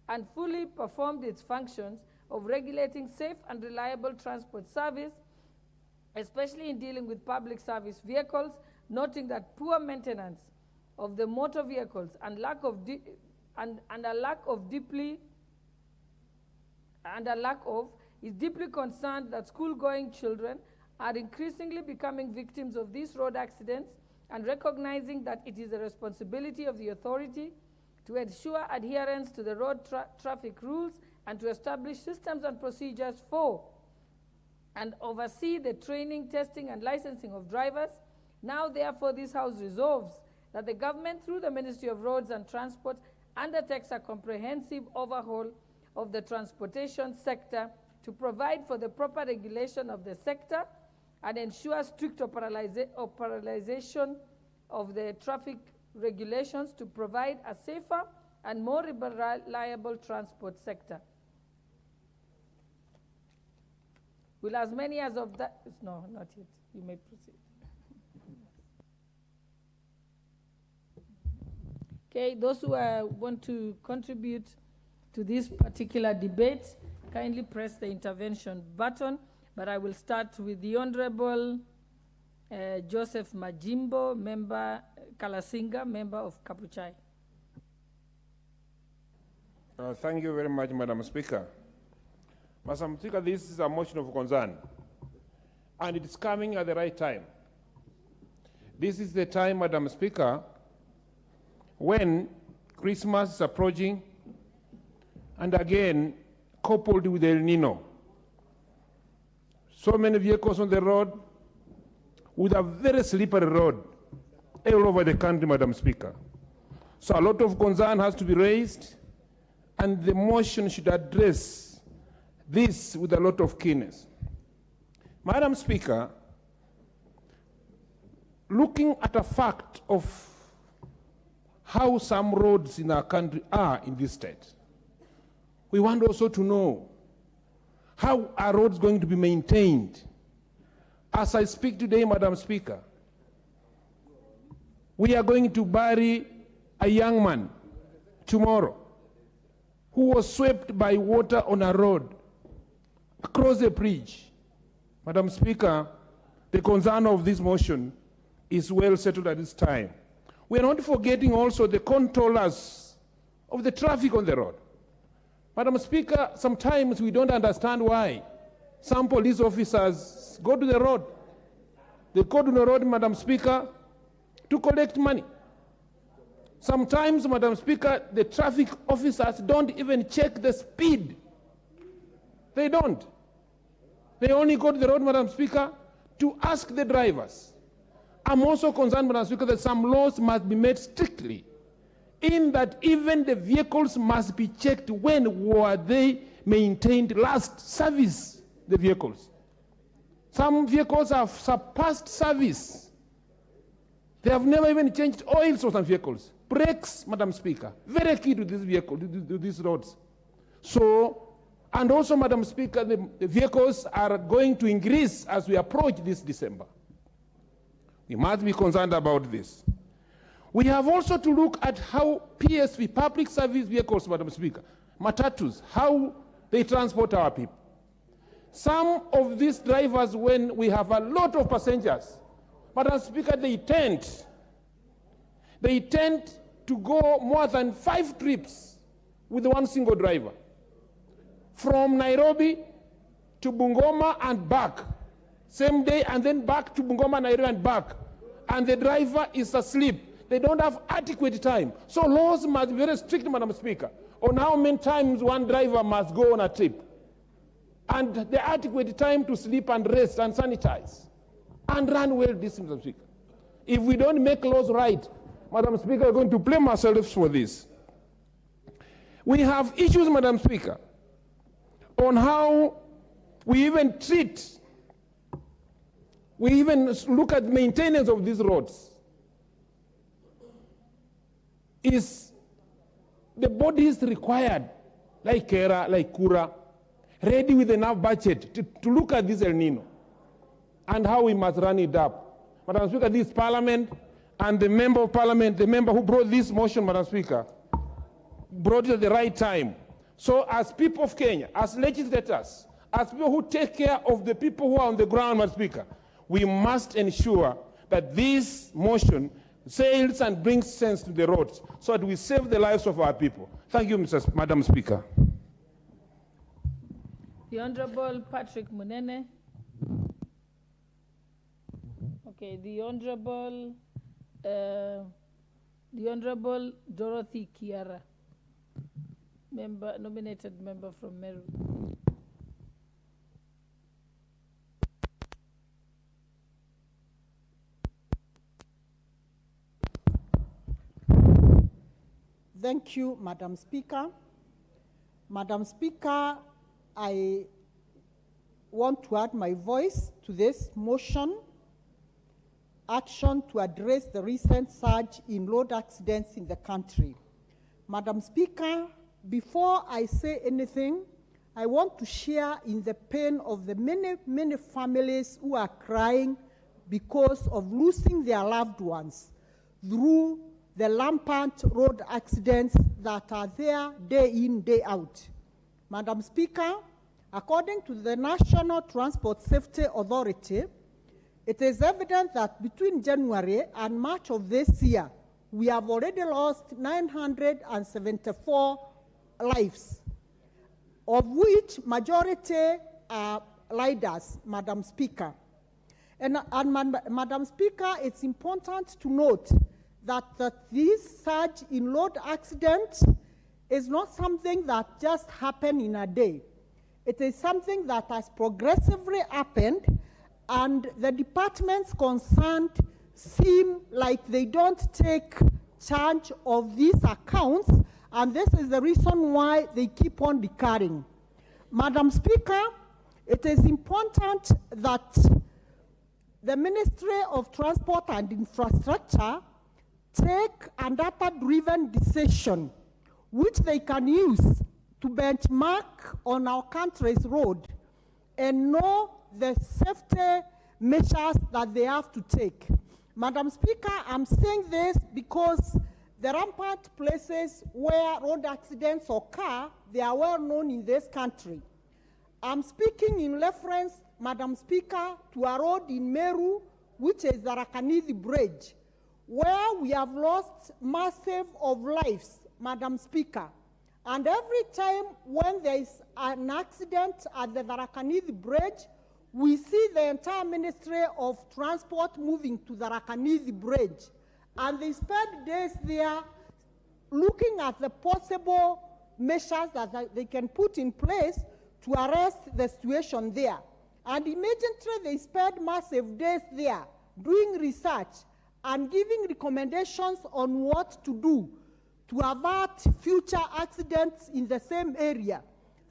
F: and fully performed its functions of regulating safe and reliable transport service, especially in dealing with public service vehicles, noting that poor maintenance of the motor vehicles and a lack of is deeply concerned that school-going children are increasingly becoming victims of these road accidents, and recognizing that it is the responsibility of the authority to ensure adherence to the road traffic rules and to establish systems and procedures for and oversee the training, testing, and licensing of drivers. Now, therefore, this House resolves that the government, through the Ministry of Roads and Transport, undertakes a comprehensive overhaul of the transportation sector to provide for the proper regulation of the sector and ensure strict operationalization of the traffic regulations to provide a safer and more reliable transport sector. Will as many as of that, no, not yet, you may proceed. Okay, those who want to contribute to this particular debate, kindly press the intervention button, but I will start with the Honorable Joseph Majimbo, member Kalasinga, member of Kapuchai.
R: Thank you very much, Madam Speaker. Madam Speaker, this is a motion of concern, and it is coming at the right time. This is the time, Madam Speaker, when Christmas is approaching, and again, coupled with El Nino. So many vehicles on the road, with a very slippery road all over the country, Madam Speaker. So a lot of concern has to be raised, and the motion should address this with a lot of keenness. Madam Speaker, looking at a fact of how some roads in our country are in this state, we want also to know how are roads going to be maintained. As I speak today, Madam Speaker, we are going to bury a young man tomorrow who was swept by water on a road across the bridge. Madam Speaker, the concern of this motion is well settled at this time. We are not forgetting also the controllers of the traffic on the road. Madam Speaker, sometimes we don't understand why some police officers go to the road. They go to the road, Madam Speaker, to collect money. Sometimes, Madam Speaker, the traffic officers don't even check the speed. They don't. They only go to the road, Madam Speaker, to ask the drivers. I'm also concerned, Madam Speaker, that some laws must be made strictly, in that even the vehicles must be checked when were they maintained last service, the vehicles. Some vehicles have surpassed service. They have never even changed oils for some vehicles. Brakes, Madam Speaker, very key to this vehicle, to these roads. So, and also, Madam Speaker, the vehicles are going to increase as we approach this December. We must be concerned about this. We have also to look at how PSV, public service vehicles, Madam Speaker, matatus, how they transport our people. Some of these drivers, when we have a lot of passengers, Madam Speaker, they tend to go more than 5 trips with one single driver. From Nairobi to Bungoma and back, same day, and then back to Bungoma, Nairobi and back. And the driver is asleep. They don't have adequate time. So laws must be very strict, Madam Speaker, on how many times one driver must go on a trip. And the adequate time to sleep and rest and sanitize. And run well this, Madam Speaker. If we don't make laws right, Madam Speaker, we're going to blame ourselves for this. We have issues, Madam Speaker, on how we even look at maintenance of these roads. Is the bodies required, like Kera, like Kura, ready with enough budget to look at this El Nino and how we must run it up? Madam Speaker, this Parliament and the member of parliament, the member who brought this motion, Madam Speaker, brought it at the right time. So as people of Kenya, as legislators, as people who take care of the people who are on the ground, Madam Speaker, we must ensure that this motion sails and brings sense to the roads so that we save the lives of our people. Thank you, Madam Speaker.
F: The Honorable Patrick Munene. Okay, the Honorable Dorothy Kiara, nominated member from Meru.
S: Thank you, Madam Speaker. Madam Speaker, I want to add my voice to this motion, action to address the recent surge in road accidents in the country. Madam Speaker, before I say anything, I want to share in the pain of the many, many families who are crying because of losing their loved ones through the rampant road accidents that are there day in, day out. Madam Speaker, according to the National Transport Safety Authority, it is evident that between January and March of this year, we have already lost 974 lives, of which majority are riders, Madam Speaker. And Madam Speaker, it's important to note that this surge in road accidents is not something that just happened in a day. It is something that has progressively happened, and the departments concerned seem like they don't take charge of these accounts, and this is the reason why they keep on recurring. Madam Speaker, it is important that the Ministry of Transport and Infrastructure take a data-driven decision which they can use to benchmark on our country's road and know the safety measures that they have to take. Madam Speaker, I'm saying this because the rampant places where road accidents occur, they are well known in this country. I'm speaking in reference, Madam Speaker, to a road in Meru, which is the Rakanithi Bridge, where we have lost massive of lives, Madam Speaker. And every time when there is an accident at the Rakanithi Bridge, we see the entire Ministry of Transport moving to the Rakanithi Bridge. And they spend days there looking at the possible measures that they can put in place to arrest the situation there. And immediately they spend massive days there doing research and giving recommendations on what to do to avert future accidents in the same area.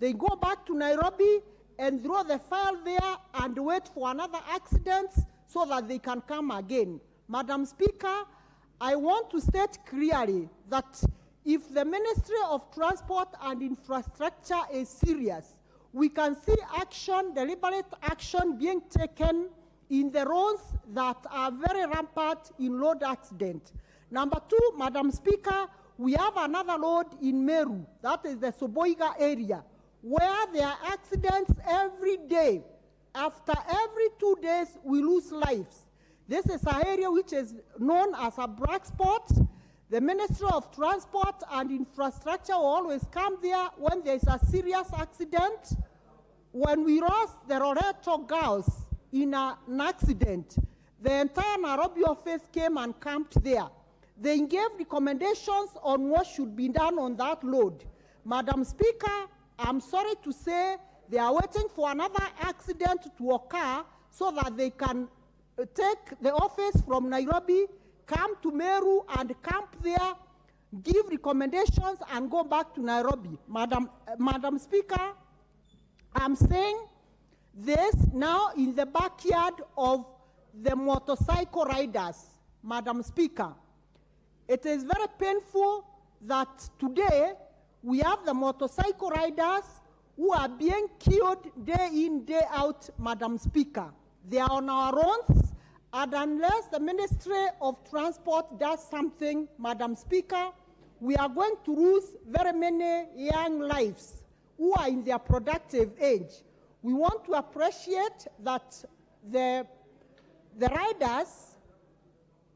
S: They go back to Nairobi and throw the file there and wait for another accident so that they can come again. Madam Speaker, I want to state clearly that if the Ministry of Transport and Infrastructure is serious, we can see action, deliberate action being taken in the roads that are very rampant in road accident. Number two, Madam Speaker, we have another road in Meru, that is the Soboiga area, where there are accidents every day. After every 2 days, we lose lives. This is an area which is known as a black spot. The Ministry of Transport and Infrastructure will always come there when there is a serious accident. When we lost the Loreto girls in an accident, the entire Nairobi office came and camped there. They gave recommendations on what should be done on that road. Madam Speaker, I'm sorry to say they are waiting for another accident to occur so that they can take the office from Nairobi, come to Meru and camp there, give recommendations and go back to Nairobi. Madam Speaker, I'm saying this now in the backyard of the motorcycle riders, Madam Speaker. It is very painful that today we have the motorcycle riders who are being killed day in, day out, Madam Speaker. They are on our roads, And unless the Ministry of Transport does something, Madam Speaker, we are going to lose very many young lives who are in their productive age. We want to appreciate that the riders,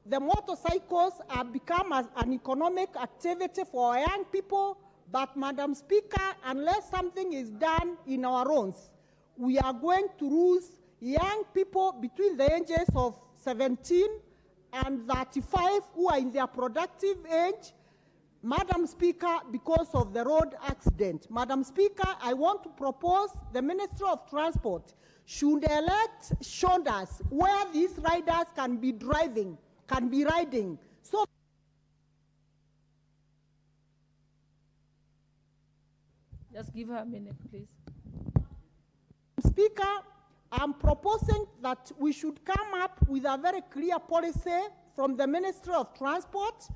S: the motorcycles have become an economic activity for our young people, but Madam Speaker, unless something is done in our roads, we are going to lose young people between the ages of 17 and 35 who are in their productive age, Madam Speaker, because of the road accident. Madam Speaker, I want to propose the Minister of Transport should elect shoulders where these riders can be riding. So,
F: just give her a minute, please.
S: Speaker, I'm proposing that we should come up with a very clear policy from the Ministry of Transport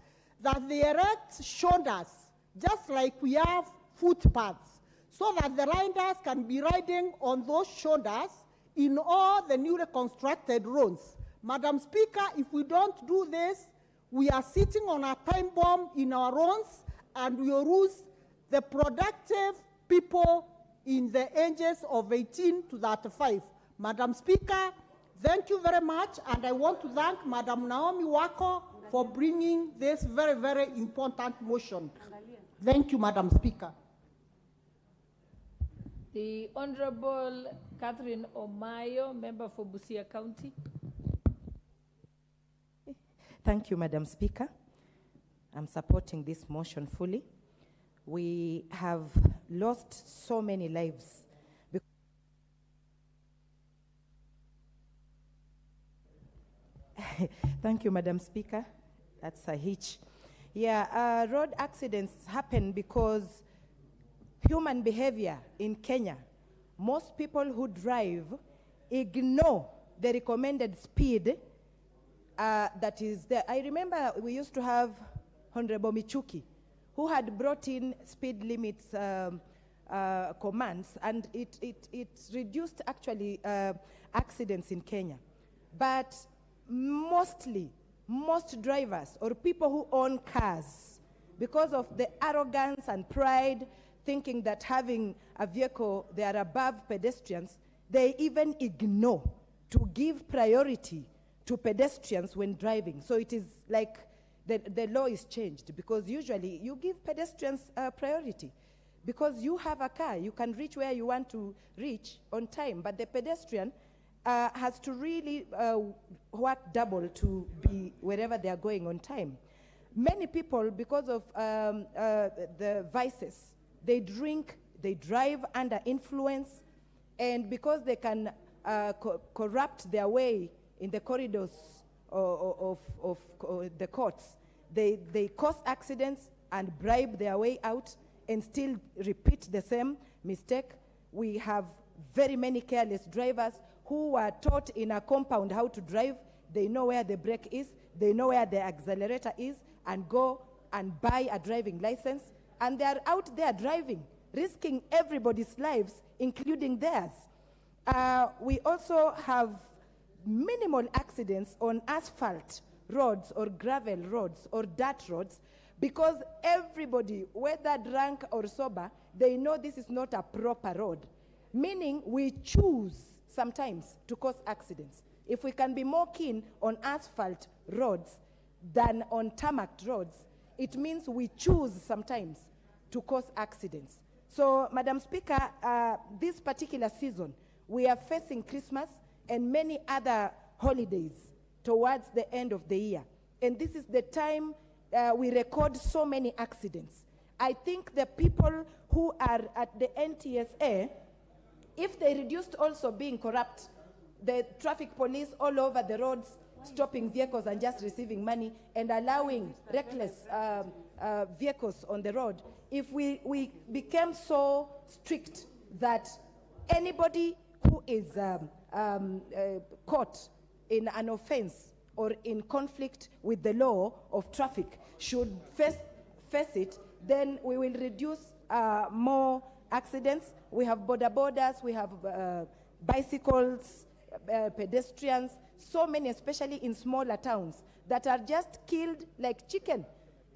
S: that they erect shoulders, just like we have footpaths, so that the riders can be riding on those shoulders in all the newly constructed roads. Madam Speaker, if we don't do this, we are sitting on a time bomb in our roads, and we will lose the productive people in the ages of 18 to 35. Madam Speaker, thank you very much, and I want to thank Madam Naomi Wako for bringing this very, very important motion. Thank you, Madam Speaker.
F: The Honorable Catherine Omayo, member for Busia County.
T: Thank you, Madam Speaker. I'm supporting this motion fully. We have lost so many lives. Thank you, Madam Speaker. That's a hitch. Yeah, road accidents happen because human behavior in Kenya. Most people who drive ignore the recommended speed that is there. I remember we used to have Honorable Michuki, who had brought in speed limits commands, and it reduced actually accidents in Kenya. But most drivers or people who own cars, because of the arrogance and pride, thinking that having a vehicle, they are above pedestrians, they even ignore to give priority to pedestrians when driving. So it is like the law is changed, because usually you give pedestrians priority. Because you have a car, you can reach where you want to reach on time, but the pedestrian has to really work double to be wherever they are going on time. Many people, because of the vices, they drink, they drive under influence, and because they can corrupt their way in the corridors of the courts, they cause accidents and bribe their way out and still repeat the same mistake. We have very many careless drivers who were taught in a compound how to drive. They know where the brake is, they know where the accelerator is, and go and buy a driving license, and they are out there driving, risking everybody's lives, including theirs. We also have minimal accidents on asphalt roads or gravel roads or dirt roads, because everybody, whether drunk or sober, they know this is not a proper road. Meaning we choose sometimes to cause accidents. If we can be more keen on asphalt roads than on tarmac roads, it means we choose sometimes to cause accidents. So, Madam Speaker, this particular season, we are facing Christmas and many other holidays towards the end of the year. And this is the time we record so many accidents. I think the people who are at the NTSA, if they reduced also being corrupt, the traffic police all over the roads, stopping vehicles and just receiving money and allowing reckless vehicles on the road, if we became so strict that anybody who is caught in an offense or in conflict with the law of traffic should face it, then we will reduce more accidents. We have border borders, we have bicycles, pedestrians. so many, especially in smaller towns, that are just killed like chicken.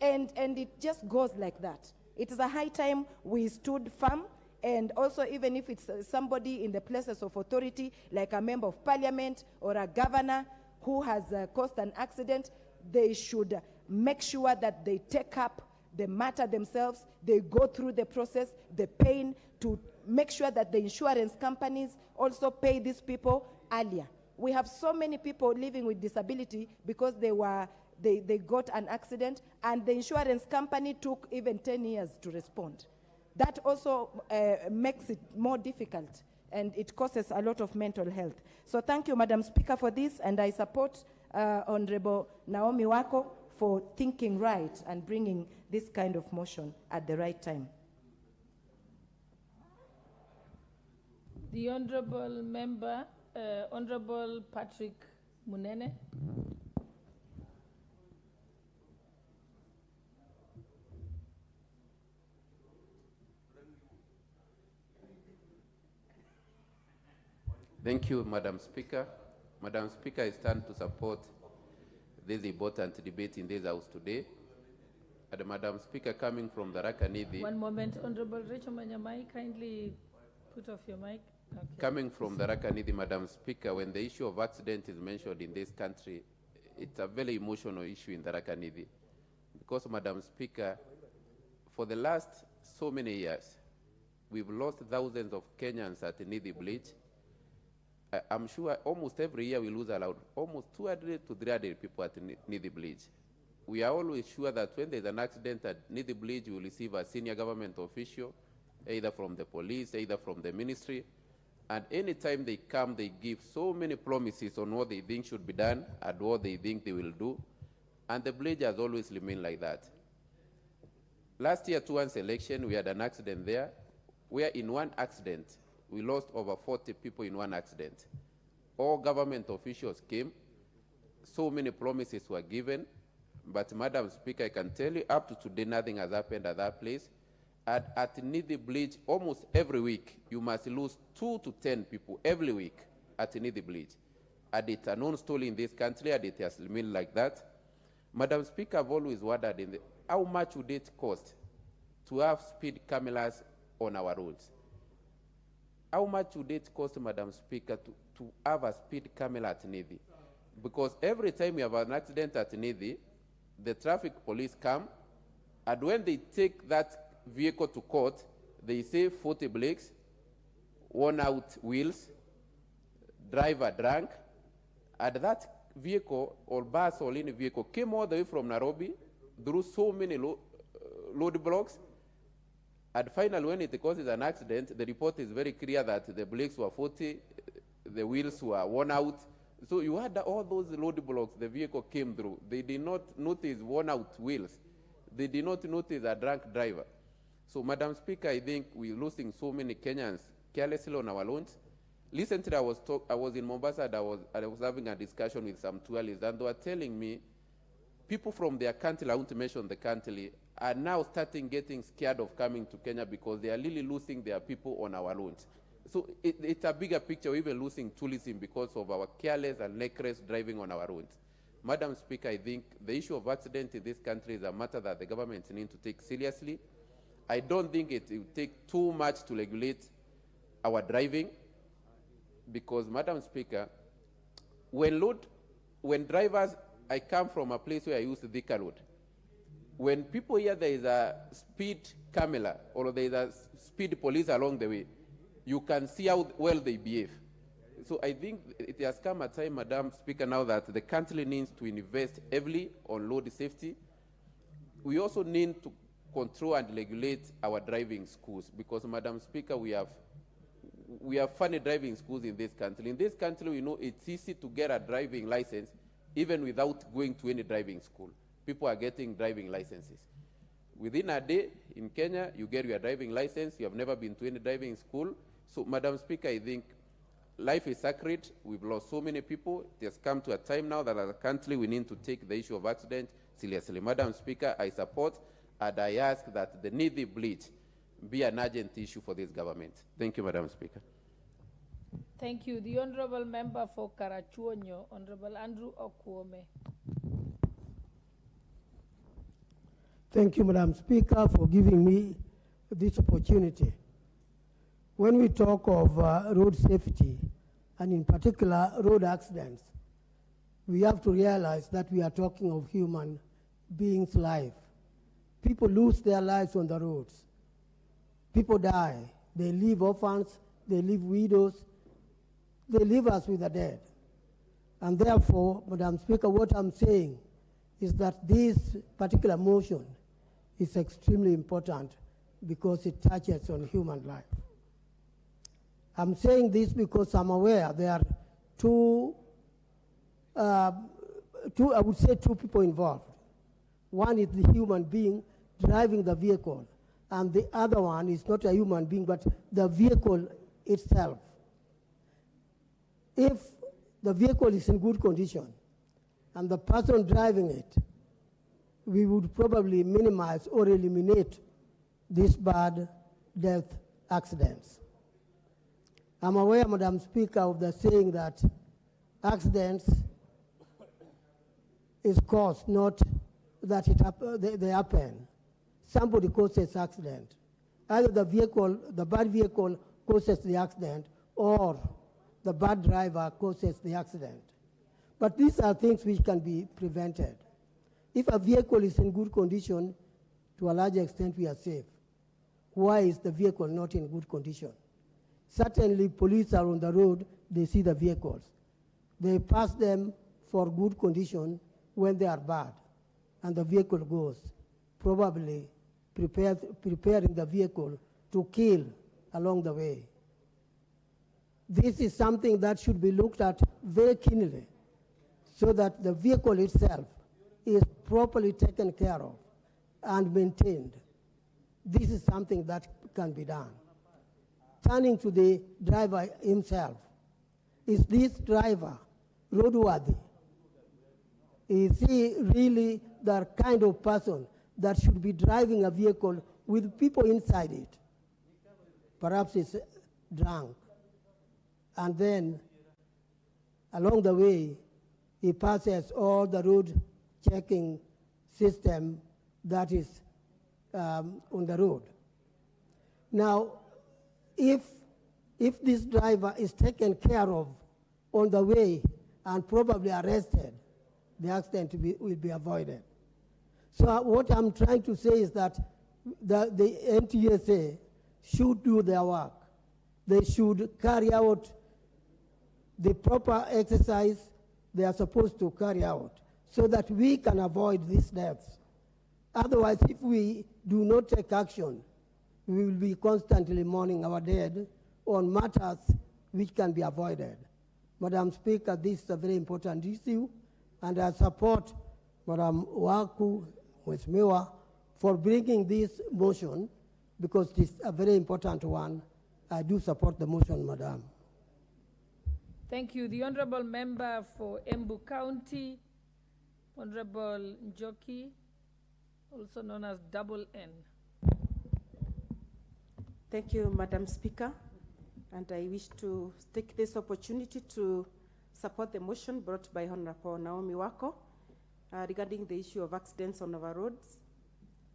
T: And it just goes like that. It is a high time we stood firm, and also even if it's somebody in the places of authority, like a member of parliament or a governor who has caused an accident, they should make sure that they take up the matter themselves, they go through the process, the pain, to make sure that the insurance companies also pay these people earlier. We have so many people living with disability because they got an accident and the insurance company took even 10 years to respond. That also makes it more difficult, and it causes a lot of mental health. So thank you, Madam Speaker, for this, and I support Honorable Naomi Wako for thinking right and bringing this kind of motion at the right time.
F: The Honorable Member, Honorable Patrick Munene.
U: Thank you, Madam Speaker. Madam Speaker, I stand to support this important debate in this House today. And Madam Speaker, coming from the Rakanidi.
F: One moment, Honorable Rachel Manyamai, kindly put off your mic. Okay.
U: Coming from the Rakanidi, Madam Speaker, when the issue of accident is mentioned in this country, it's a very emotional issue in the Rakanidi. Because, Madam Speaker, for the last so many years, we've lost thousands of Kenyans at Nidi Bridge. I'm sure almost every year we lose around almost 200 to 300 people at Nidi Bridge. We are always sure that when there's an accident at Nidi Bridge, we will receive a senior government official, either from the police, either from the ministry. And anytime they come, they give so many promises on what they think should be done and what they think they will do. And the bridge has always remained like that. Last year, towards election, we had an accident there, where in one accident, we lost over 40 people in one accident. All government officials came, so many promises were given, but Madam Speaker, I can tell you up to today, nothing has happened at that place. At Nidi Bridge, almost every week, you must lose 2 to 10 people every week at Nidi Bridge. And it's a known story in this country, and it has remained like that. Madam Speaker, I've always wondered how much would it cost to have speed cameras on our roads? How much would it cost, Madam Speaker, to have a speed camera at Nidi? Because every time we have an accident at Nidi, the traffic police come, and when they take that vehicle to court, they say 40 brakes, worn out wheels, driver drunk, and that vehicle or bus or any vehicle came all the way from Nairobi through so many load blocks. And finally, when it causes an accident, the report is very clear that the brakes were 40, the wheels were worn out. So you had all those load blocks the vehicle came through. They did not notice worn out wheels. They did not notice a drunk driver. So, Madam Speaker, I think we're losing so many Kenyans carelessly on our loans. Recently, I was in Mombasa, and I was having a discussion with some tourists, and they were telling me people from their country, I won't mention the country, are now starting getting scared of coming to Kenya because they are really losing their people on our loans. So it's a bigger picture. We're even losing tourism because of our careless and reckless driving on our roads. Madam Speaker, I think the issue of accident in this country is a matter that the government needs to take seriously. I don't think it will take too much to regulate our driving because, Madam Speaker, when drivers, I come from a place where I use the Thika Road. When people hear there is a speed camera or there is a speed police along the way, you can see how well they behave. So I think it has come a time, Madam Speaker, now that the country needs to invest heavily on road safety. We also need to control and regulate our driving schools because, Madam Speaker, we have funny driving schools in this country. In this country, we know it's easy to get a driving license even without going to any driving school. People are getting driving licenses. Within a day, in Kenya, you get your driving license. You have never been to any driving school. So, Madam Speaker, I think life is sacred. We've lost so many people. It has come to a time now that as a country, we need to take the issue of accident seriously. Madam Speaker, I support and I ask that the Nidi Bridge be an urgent issue for this government. Thank you, Madam Speaker.
F: Thank you. The Honorable Member for Karachuonyo, Honorable Andrew Okuome.
A: Thank you, Madam Speaker, for giving me this opportunity. When we talk of road safety, and in particular road accidents, we have to realize that we are talking of human beings' life. People lose their lives on the roads. People die. They leave orphans, they leave widows, they leave us with the dead. And therefore, Madam Speaker, what I'm saying is that this particular motion is extremely important because it touches on human life. I'm saying this because I'm aware there are I would say two people involved. One is the human being driving the vehicle, and the other one is not a human being, but the vehicle itself. If the vehicle is in good condition and the person driving it, we would probably minimize or eliminate these bad death accidents. I'm aware, Madam Speaker, of the saying that accidents is caused, not that they happen. Somebody causes accident. Either the vehicle, the bad vehicle causes the accident, or the bad driver causes the accident. But these are things which can be prevented. If a vehicle is in good condition, to a large extent we are safe. Why is the vehicle not in good condition? Certainly police are on the road, they see the vehicles. They pass them for good condition when they are bad, and the vehicle goes, probably preparing the vehicle to kill along the way. This is something that should be looked at very keenly so that the vehicle itself is properly taken care of and maintained. This is something that can be done. Turning to the driver himself, is this driver roadworthy? Is he really the kind of person that should be driving a vehicle with people inside it? Perhaps he's drunk. And then along the way, he passes all the road checking system that is on the road. Now, if this driver is taken care of on the way and probably arrested, the accident will be avoided. So what I'm trying to say is that the NTSA should do their work. They should carry out the proper exercise they are supposed to carry out so that we can avoid these deaths. Otherwise, if we do not take action, we will be constantly mourning our dead on matters which can be avoided. Madam Speaker, this is a very important issue, and I support Madam Waku Mheshimiwa for bringing this motion because it is a very important one. I do support the motion, Madam.
F: Thank you. The Honorable Member for Embu County, Honorable Njoki, also known as Double N.
V: Thank you, Madam Speaker. And I wish to take this opportunity to support the motion brought by Honorable Naomi Wako regarding the issue of accidents on our roads.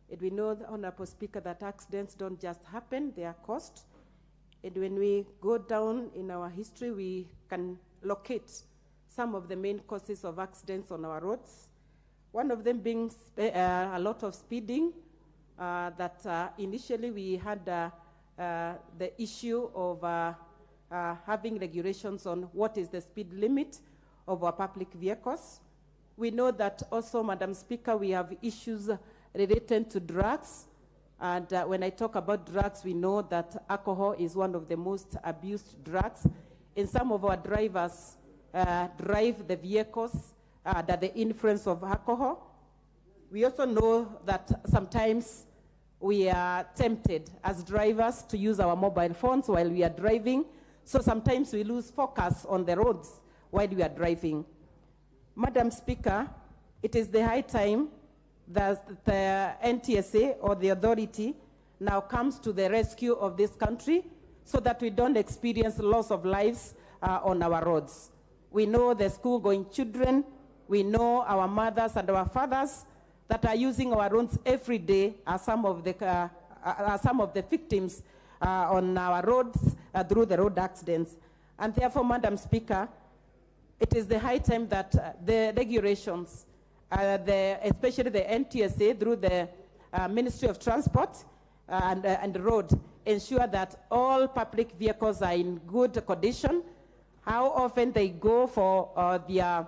V: And we know, Honorable Speaker, that accidents don't just happen, they are caused. And when we go down in our history, we can locate some of the main causes of accidents on our roads. One of them being a lot of speeding, that initially we had the issue of having regulations on what is the speed limit of our public vehicles. We know that also, Madam Speaker, we have issues related to drugs. And when I talk about drugs, we know that alcohol is one of the most abused drugs. And some of our drivers drive the vehicles under the influence of alcohol. We also know that sometimes we are tempted as drivers to use our mobile phones while we are driving. So sometimes we lose focus on the roads while we are driving. Madam Speaker, it is the high time that the NTSA or the authority now comes to the rescue of this country so that we don't experience loss of lives on our roads. We know the school-going children. We know our mothers and our fathers that are using our roads every day are some of the victims on our roads through the road accidents. And therefore, Madam Speaker, it is the high time that the regulations, especially the NTSA through the Ministry of Transport and Road, ensure that all public vehicles are in good condition, how often they go for their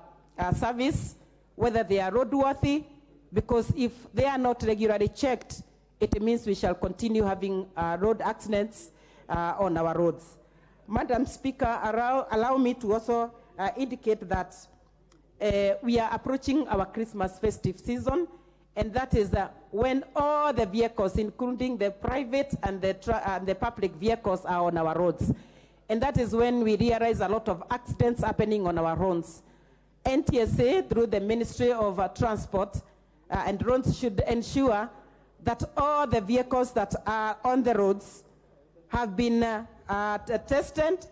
V: service, whether they are roadworthy, because if they are not regularly checked, it means we shall continue having road accidents on our roads. Madam Speaker, allow me to also indicate that we are approaching our Christmas festive season, and that is when all the vehicles, including the private and the public vehicles, are on our roads. And that is when we realize a lot of accidents happening on our roads. NTSA, through the Ministry of Transport and Roads, should ensure that all the vehicles that are on the roads have been tested.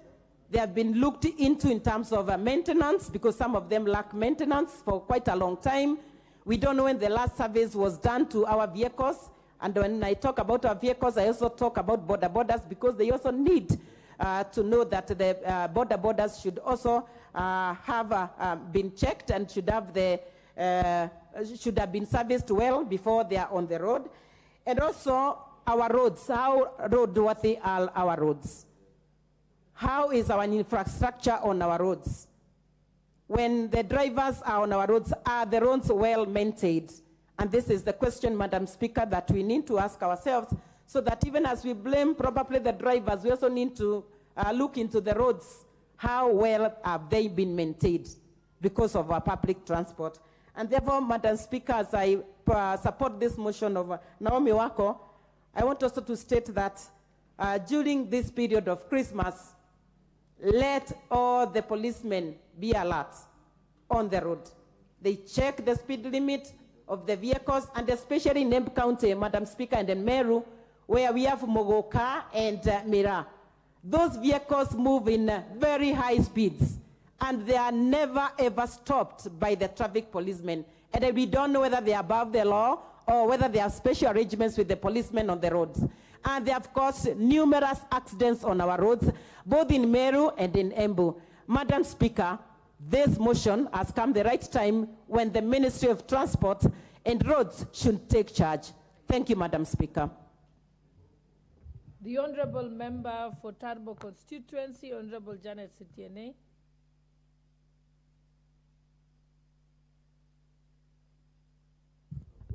V: They have been looked into in terms of maintenance, because some of them lack maintenance for quite a long time. We don't know when the last service was done to our vehicles. And when I talk about our vehicles, I also talk about border borders, because they also need to know that the border borders should also have been checked and should have been serviced well before they are on the road. And also our roads, how roadworthy are our roads? How is our infrastructure on our roads? When the drivers are on our roads, are the roads well maintained? And this is the question, Madam Speaker, that we need to ask ourselves, so that even as we blame probably the drivers, we also need to look into the roads. How well have they been maintained because of our public transport? And therefore, Madam Speaker, as I support this motion of Naomi Wako, I want also to state that during this period of Christmas, let all the policemen be alert on the road. They check the speed limit of the vehicles, and especially in Embu County, Madam Speaker, and in Meru, where we have Mavoko and Mira. Those vehicles move in very high speeds, and they are never ever stopped by the traffic policemen. And we don't know whether they are above the law or whether they have special arrangements with the policemen on the roads. And they have caused numerous accidents on our roads, both in Meru and in Embu. Madam Speaker, this motion has come the right time when the Ministry of Transport and Roads should take charge. Thank you, Madam Speaker.
F: The Honourable Member for Tarbo Constituency, Honourable Janet Sitiene.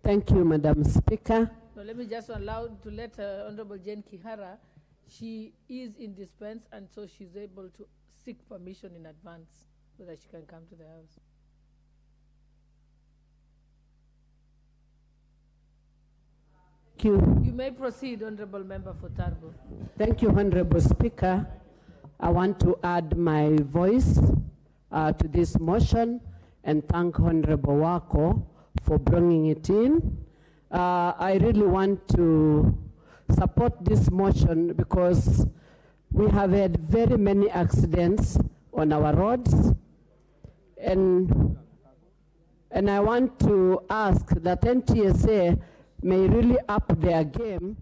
C: Thank you, Madam Speaker.
F: No, let me just allow to let Honourable Jane Kihara. She is in dispense, and so she's able to seek permission in advance so that she can come to the House.
C: Thank you.
F: You may proceed, Honourable Member for Tarbo.
C: Thank you, Honourable Speaker. I want to add my voice to this motion and thank Honourable Wako for bringing it in. I really want to support this motion because we have had very many accidents on our roads, and I want to ask that NTSA may really up their game,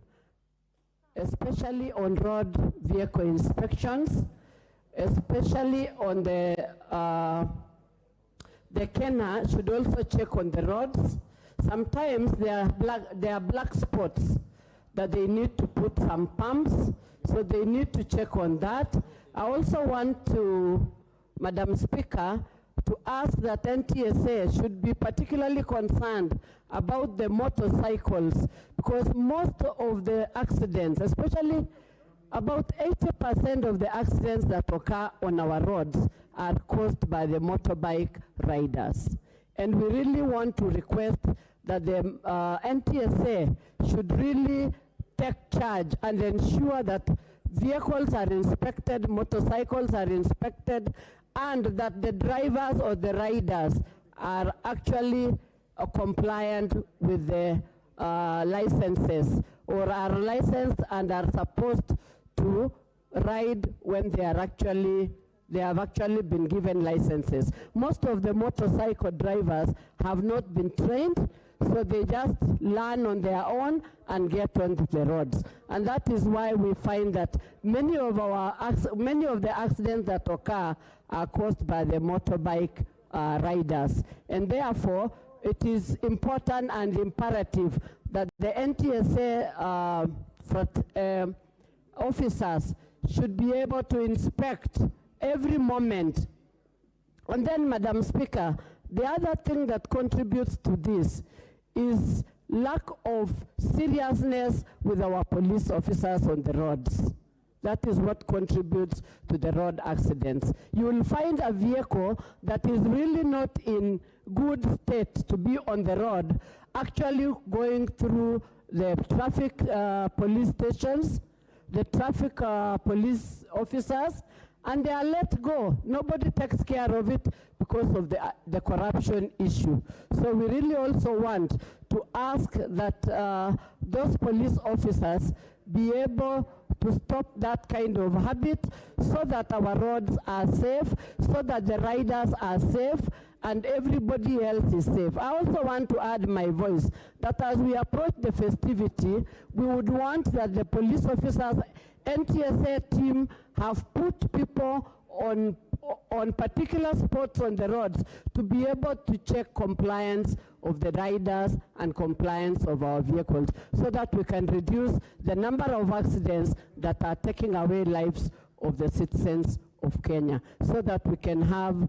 C: especially on road vehicle inspections, especially on the Kenya should also check on the roads. Sometimes there are black spots that they need to put some pumps, so they need to check on that. I also want to, Madam Speaker, to ask that NTSA should be particularly concerned about the motorcycles, because most of the accidents, especially about 80% of the accidents that occur on our roads are caused by the motorbike riders. And we really want to request that the NTSA should really take charge and ensure that vehicles are inspected, motorcycles are inspected, and that the drivers or the riders are actually compliant with the licenses, or are licensed and are supposed to ride when they are actually they have actually been given licenses. Most of the motorcycle drivers have not been trained, so they just learn on their own and get onto the roads. And that is why we find that many of the accidents that occur are caused by the motorbike riders. And therefore, it is important and imperative that the NTSA officers should be able to inspect every moment. And then, Madam Speaker, the other thing that contributes to this is lack of seriousness with our police officers on the roads. That is what contributes to the road accidents. You will find a vehicle that is really not in good state to be on the road, actually going through the traffic police stations, the traffic police officers, and they are let go. Nobody takes care of it because of the corruption issue. So we really also want to ask that those police officers be able to stop that kind of habit so that our roads are safe, so that the riders are safe, and everybody else is safe. I also want to add my voice that as we approach the festivity, we would want that the police officers, NTSA team have put people on particular spots on the roads to be able to check compliance of the riders and compliance of our vehicles so that we can reduce the number of accidents that are taking away lives of the citizens of Kenya, so that we can have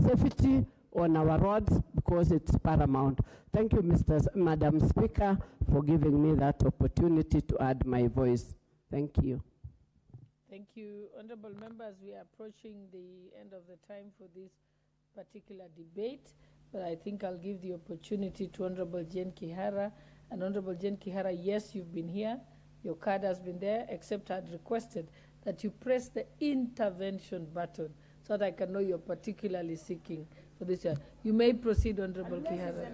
C: safety on our roads, because it's paramount. Thank you, Madam Speaker, for giving me that opportunity to add my voice. Thank you.
F: Thank you. Honorable members, we are approaching the end of the time for this particular debate, but I think I'll give the opportunity to Honorable Jane Kihara. And Honorable Jane Kihara, yes, you've been here. Your card has been there, except I'd requested that you press the intervention button so that I can know you're particularly seeking for this year. You may proceed, Honorable Kihara.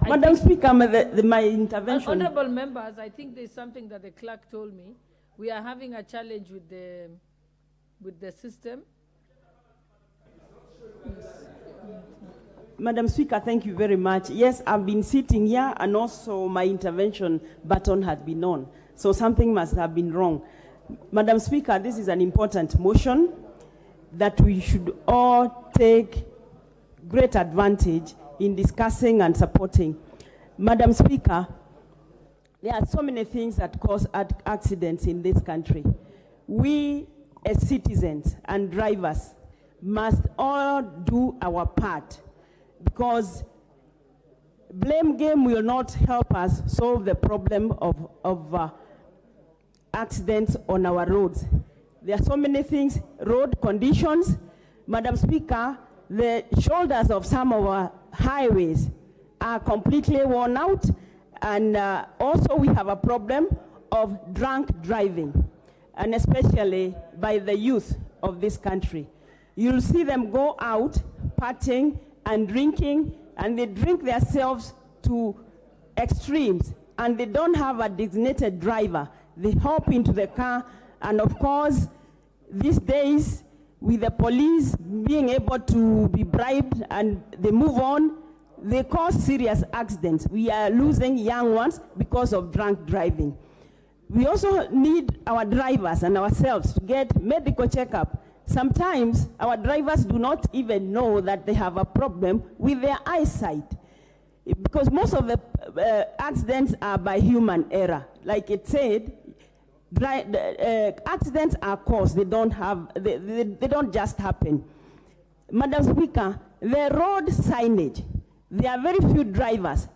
D: Madam Speaker, my intervention.
F: Honorable members, I think there's something that the clerk told me. We are having a challenge with the system. Yes.
D: Madam Speaker, thank you very much. Yes, I've been sitting here, and also my intervention button has been on. So something must have been wrong. Madam Speaker, this is an important motion that we should all take great advantage in discussing and supporting. Madam Speaker, there are so many things that cause accidents in this country. We, as citizens and drivers, must all do our part, because blame game will not help us solve the problem of accidents on our roads. There are so many things, road conditions. Madam Speaker, the shoulders of some of our highways are completely worn out, and also we have a problem of drunk driving, and especially by the youth of this country. You'll see them go out partying and drinking, and they drink themselves to extremes, and they don't have a designated driver. They hop into the car, and of course, these days, with the police being able to be bribed and they move on, they cause serious accidents. We are losing young ones because of drunk driving. We also need our drivers and ourselves to get medical checkup. Sometimes our drivers do not even know that they have a problem with their eyesight, because most of the accidents are by human error. Like it said, accidents are caused. They don't just happen. Madam Speaker, the road signage, there are very few drivers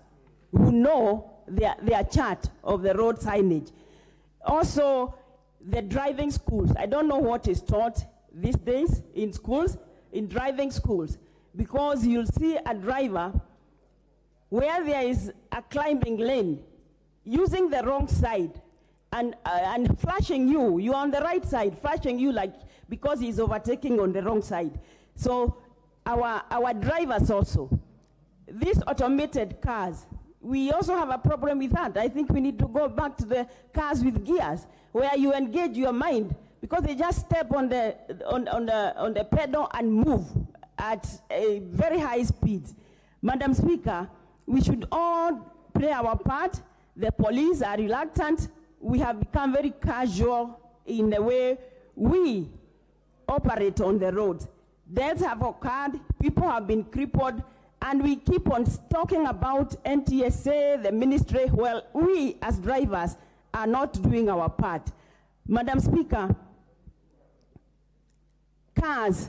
D: who know their chart of the road signage. Also, the driving schools. I don't know what is taught these days in schools, in driving schools, because you'll see a driver where there is a climbing lane using the wrong side and flashing you. You're on the right side, flashing you like because he's overtaking on the wrong side. So our drivers also, these automated cars, we also have a problem with that. I think we need to go back to the cars with gears, where you engage your mind, because they just step on the pedal and move at a very high speed. Madam Speaker, we should all play our part. The police are reluctant. We have become very casual in the way we operate on the roads. Deaths have occurred, people have been crippled, and we keep on talking about NTSA, the ministry. Well, we as drivers are not doing our part. Madam Speaker, the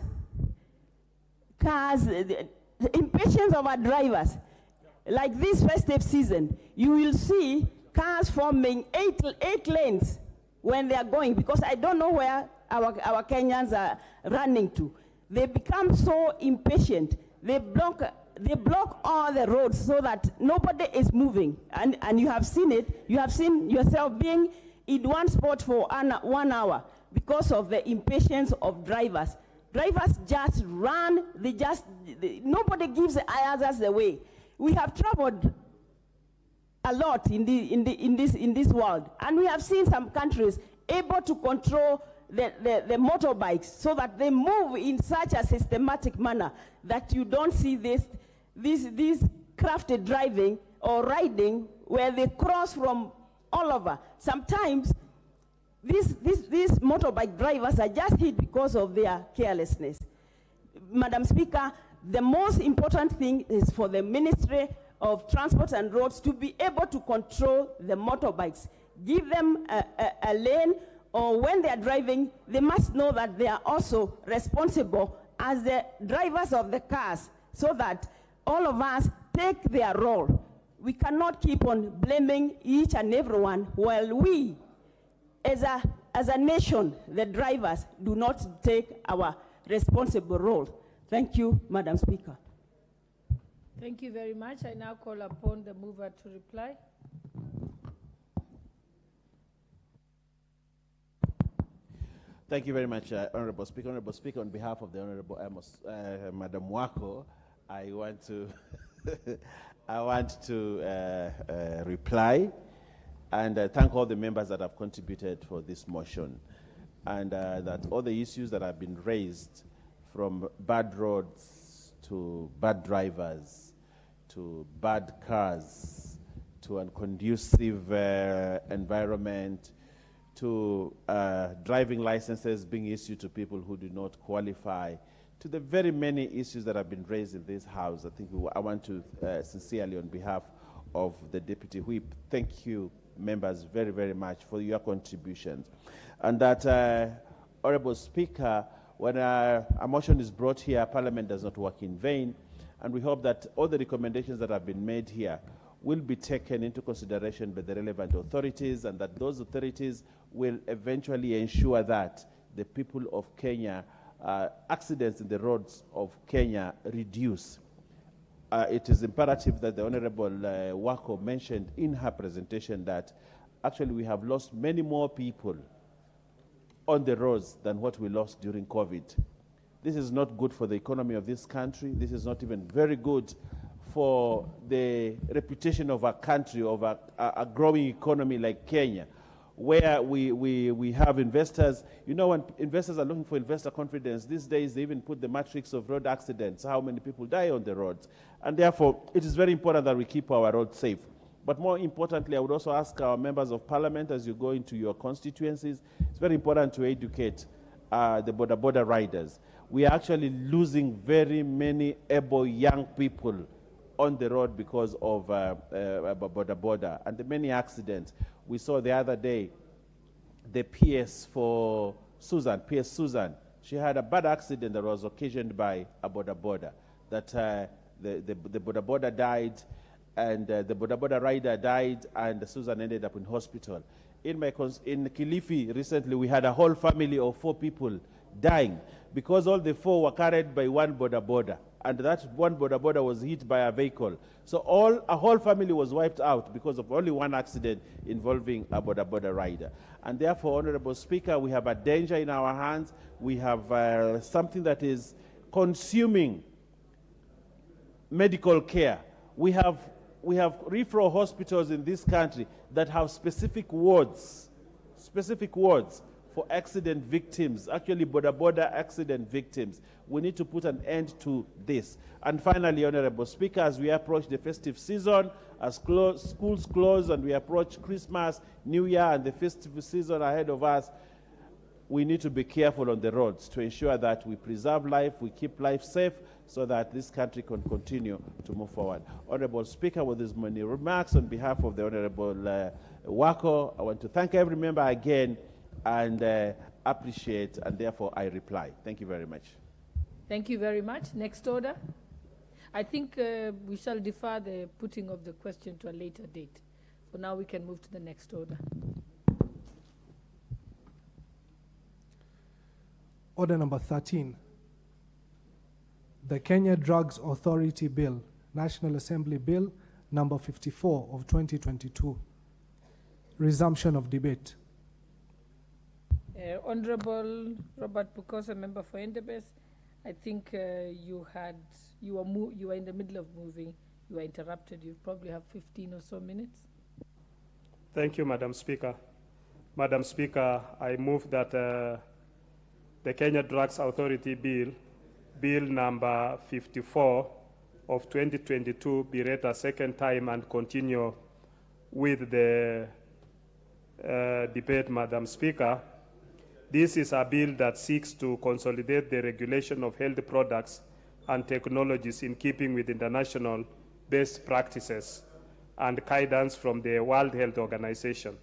D: impatience of our drivers. Like this festive season, you will see cars forming eight lanes when they are going, because I don't know where our Kenyans are running to. They become so impatient. They block all the roads so that nobody is moving. And you have seen it. You have seen yourself being in one spot for 1 hour because of the impatience of drivers. Drivers just run. Nobody gives others the way. We have traveled a lot in this world, and we have seen some countries able to control the motorbikes so that they move in such a systematic manner that you don't see this crafted driving or riding where they cross from all over. Sometimes these motorbike drivers are just hit because of their carelessness. Madam Speaker, the most important thing is for the Ministry of Transport and Roads to be able to control the motorbikes. Give them a lane, or when they are driving, they must know that they are also responsible as the drivers of the cars, so that all of us take their role. We cannot keep on blaming each and everyone while we, as a nation, the drivers, do not take our responsible role. Thank you, Madam Speaker.
F: Thank you very much. I now call upon the mover to reply.
E: Thank you very much, Honorable Speaker. Honorable Speaker, on behalf of the Honorable Madam Mavoko, I want to reply and thank all the members that have contributed for this motion, and that all the issues that have been raised, from bad roads to bad drivers to bad cars to unconducive environment to driving licenses being issued to people who do not qualify, to the very many issues that have been raised in this House. I want to sincerely, on behalf of the Deputy Whip, thank you, members, very, very much for your contributions. And that, Honorable Speaker, when a motion is brought here, Parliament does not work in vain, and we hope that all the recommendations that have been made here will be taken into consideration by the relevant authorities, and that those authorities will eventually ensure that the people of Kenya, accidents in the roads of Kenya reduce. It is imperative that the Honorable Wako mentioned in her presentation that actually we have lost many more people on the roads than what we lost during COVID. This is not good for the economy of this country. This is not even very good for the reputation of our country, of a growing economy like Kenya, where we have investors. You know, when investors are looking for investor confidence, these days they even put the matrix of road accidents, how many people die on the roads. And therefore, it is very important that we keep our roads safe. But more importantly, I would also ask our members of Parliament, as you go into your constituencies, it's very important to educate the border riders. We are actually losing very many able young people on the road because of border and the many accidents. We saw the other day the PS Susan, she had a bad accident that was occasioned by a border, that the border died, and the border rider died, and Susan ended up in hospital. In Kilifi recently, we had a whole family of 4 people dying because all the 4 were carried by one border, and that one border was hit by a vehicle. So a whole family was wiped out because of only one accident involving a border rider. And therefore, Honorable Speaker, we have a danger in our hands. We have something that is consuming medical care. We have referral hospitals in this country that have specific wards for accident victims, actually border accident victims. We need to put an end to this. And finally, Honorable Speaker, as we approach the festive season, as schools close and we approach Christmas, New Year, and the festive season ahead of us, we need to be careful on the roads to ensure that we preserve life, we keep life safe, so that this country can continue to move forward. Honorable Speaker, with these many remarks, on behalf of the Honorable Wako, I want to thank every member again and appreciate, and therefore I reply. Thank you very much.
F: Thank you very much. Next order. I think we shall defer the putting of the question to a later date. For now, we can move to the next order.
G: Order number 13. The Kenya Drugs Authority Bill, National Assembly Bill number 54 of 2022. Resumption of debate.
F: Honorable Robert Pukosa, member for Endebess, I think you were in the middle of moving. You were interrupted. You probably have 15 or so minutes.
J: Thank you, Madam Speaker. Madam Speaker, I move that the Kenya Drugs Authority Bill, Bill number 54 of 2022, be read a second time and continue with the debate, Madam Speaker. This is a bill that seeks to consolidate the regulation of health products and technologies in keeping with international best practices and guidance from the World Health Organization.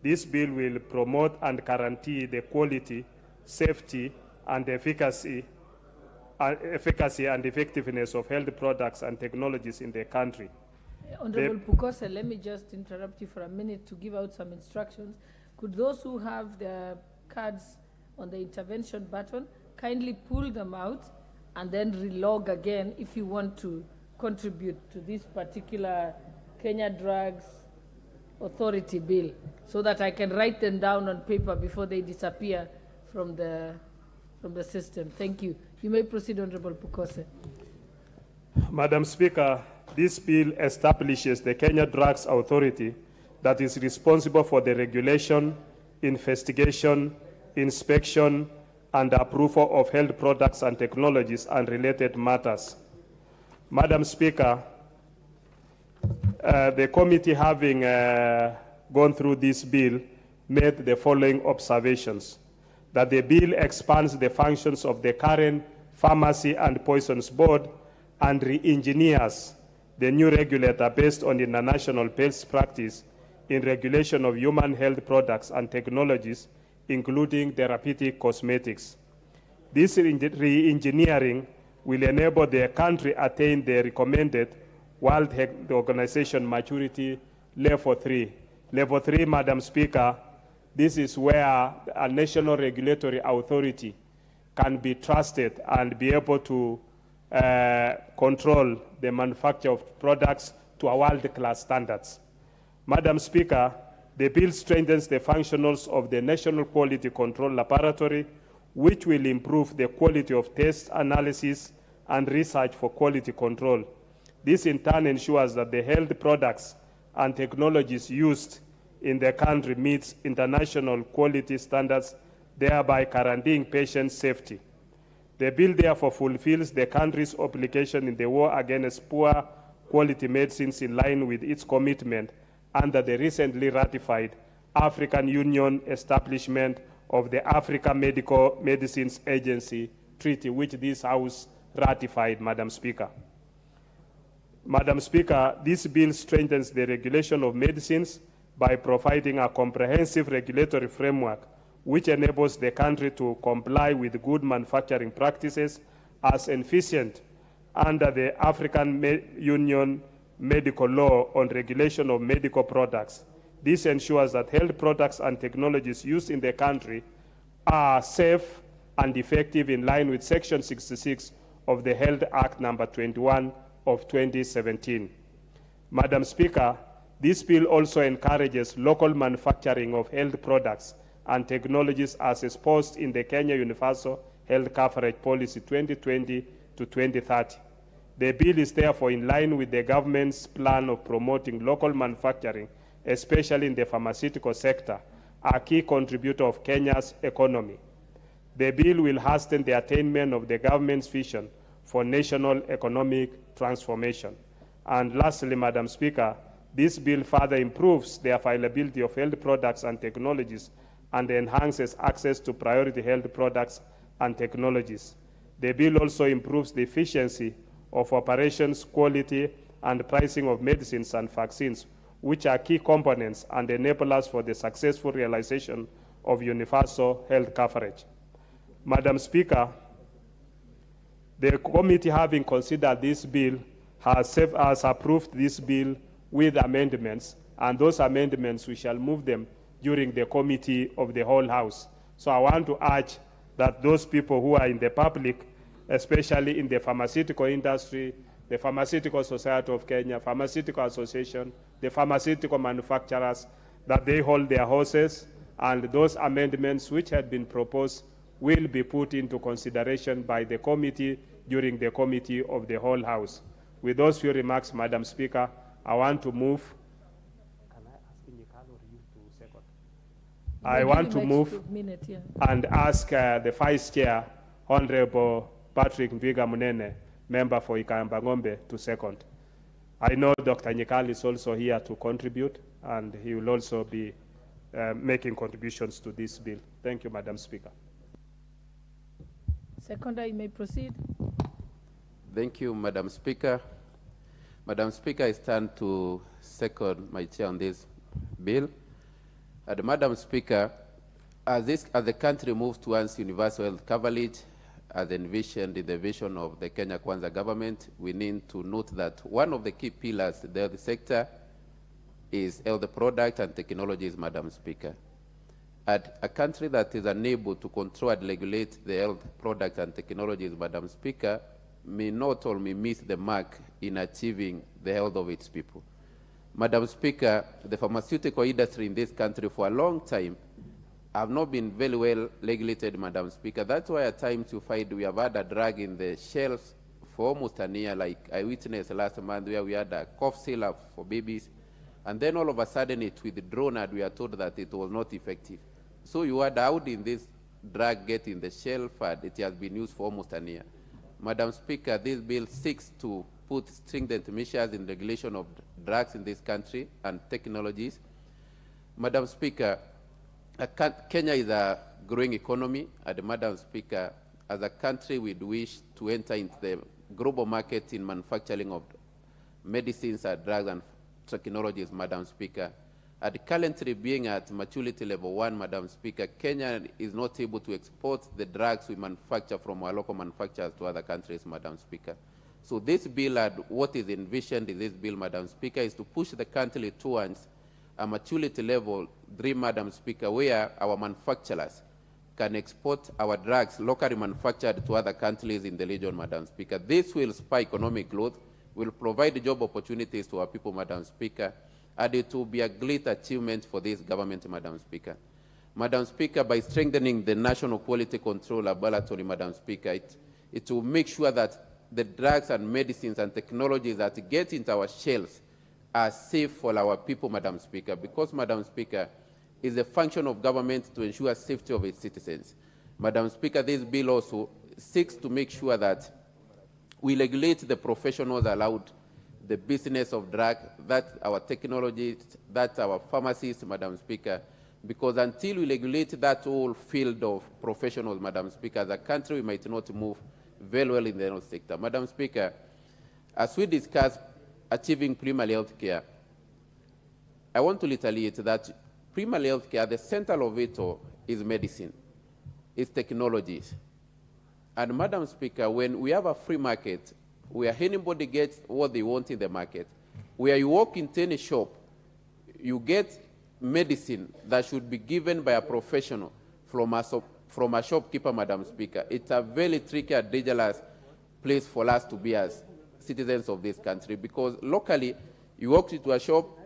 J: This bill will promote and guarantee the quality, safety, and efficacy and effectiveness of health products and technologies in the country.
F: Honorable Pukosa, let me just interrupt you for a minute to give out some instructions. Could those who have their cards on the intervention button kindly pull them out and then relog again if you want to contribute to this particular Kenya Drugs Authority bill, so that I can write them down on paper before they disappear from the system. Thank you. You may proceed, Honorable Pukosa.
J: Madam Speaker, this bill establishes the Kenya Drugs Authority that is responsible for the regulation, investigation, inspection, and approval of health products and technologies and related matters. Madam Speaker, the committee, having gone through this bill, made the following observations: that the bill expands the functions of the current Pharmacy and Poisons Board and re-engineers the new regulator based on international best practice in regulation of human health products and technologies, including therapeutic cosmetics. This re-engineering will enable the country attain the recommended World Health Organization maturity level 3. Level 3, Madam Speaker, this is where a national regulatory authority can be trusted and be able to control the manufacture of products to a world-class standards. Madam Speaker, the bill strengthens the functions of the National Quality Control Laboratory, which will improve the quality of test analysis and research for quality control. This in turn ensures that the health products and technologies used in the country meets international quality standards, thereby guaranteeing patient safety. The bill therefore fulfills the country's obligation in the war against poor quality medicines in line with its commitment under the recently ratified African Union establishment of the Africa Medical Medicines Agency Treaty, which this House ratified, Madam Speaker. Madam Speaker, this bill strengthens the regulation of medicines by providing a comprehensive regulatory framework which enables the country to comply with good manufacturing practices as efficient under the African Union medical law on regulation of medical products. This ensures that health products and technologies used in the country are safe and effective in line with Section 66 of the Health Act number 21 of 2017. Madam Speaker, this bill also encourages local manufacturing of health products and technologies as exposed in the Kenya Universal Health Coverage Policy 2020 to 2030. The bill is therefore in line with the government's plan of promoting local manufacturing, especially in the pharmaceutical sector, a key contributor of Kenya's economy. The bill will hasten the attainment of the government's vision for national economic transformation. And lastly, Madam Speaker, this bill further improves the availability of health products and technologies and enhances access to priority health products and technologies. The bill also improves the efficiency of operations, quality, and pricing of medicines and vaccines, which are key components and enablers for the successful realization of universal health coverage. Madam Speaker, the committee, having considered this bill, has approved this bill with amendments, and those amendments, we shall move them during the committee of the whole House. So I want to urge that those people who are in the public, especially in the pharmaceutical industry, the Pharmaceutical Society of Kenya, Pharmaceutical Association, the pharmaceutical manufacturers, that they hold their horses, and those amendments which had been proposed will be put into consideration by the committee during the committee of the whole House. With those few remarks, Madam Speaker, I want to move. I want to move and ask the Vice Chair, Honorable Patrick Mviga Munene, member for Ikayamba-Ng'ombe, to second. I know Dr. Nyikal is also here to contribute, and he will also be making contributions to this bill. Thank you, Madam Speaker.
F: Seconder, you may proceed.
U: Thank you, Madam Speaker. Madam Speaker, I stand to second my chair on this bill. And Madam Speaker, as the country moves towards universal health coverage, as envisioned in the vision of the Kenya Kwanza government, we need to note that one of the key pillars of the health sector is health product and technologies, Madam Speaker. At a country that is unable to control and regulate the health products and technologies, Madam Speaker, may not or may miss the mark in achieving the health of its people. Madam Speaker, the pharmaceutical industry in this country for a long time have not been very well regulated, Madam Speaker. That's why at times you find we have had a drug in the shelves for almost a year, like I witnessed last month where we had a cough syrup for babies, and then all of a sudden it withdrawn and we are told that it was not effective. So you had how did this drug get in the shelf and it has been used for almost a year. Madam Speaker, this bill seeks to put stringent measures in regulation of drugs in this country and technologies. Madam Speaker, Kenya is a growing economy, and Madam Speaker, as a country we wish to enter into the global market in manufacturing of medicines and drugs and technologies, Madam Speaker. And currently being at maturity level 1, Madam Speaker, Kenya is not able to export the drugs we manufacture from our local manufacturers to other countries, Madam Speaker. So this bill and what is envisioned in this bill, Madam Speaker, is to push the country towards a maturity level 3, Madam Speaker, where our manufacturers can export our drugs locally manufactured to other countries in the region, Madam Speaker. This will spur economic growth, will provide job opportunities to our people, Madam Speaker, and it will be a great achievement for this government, Madam Speaker. Madam Speaker, by strengthening the National Quality Control Laboratory, Madam Speaker, it will make sure that the drugs and medicines and technologies that get into our shelves are safe for our people, Madam Speaker, because, Madam Speaker, it's a function of government to ensure safety of its citizens. Madam Speaker, this bill also seeks to make sure that we regulate the professionals allowed the business of drug, that our technology, that our pharmacies, Madam Speaker, because until we regulate that whole field of professionals, Madam Speaker, as a country we might not move very well in the health sector. Madam Speaker, as we discuss achieving primary health care, I want to reiterate that primary health care, the center of it all is medicine, is technologies. And Madam Speaker, when we have a free market, where anybody gets what they want in the market, where you walk into any shop, you get medicine that should be given by a professional from a shopkeeper, Madam Speaker. It's a very tricky and dangerous place for us to be as citizens of this country, because locally, you walk into a shop,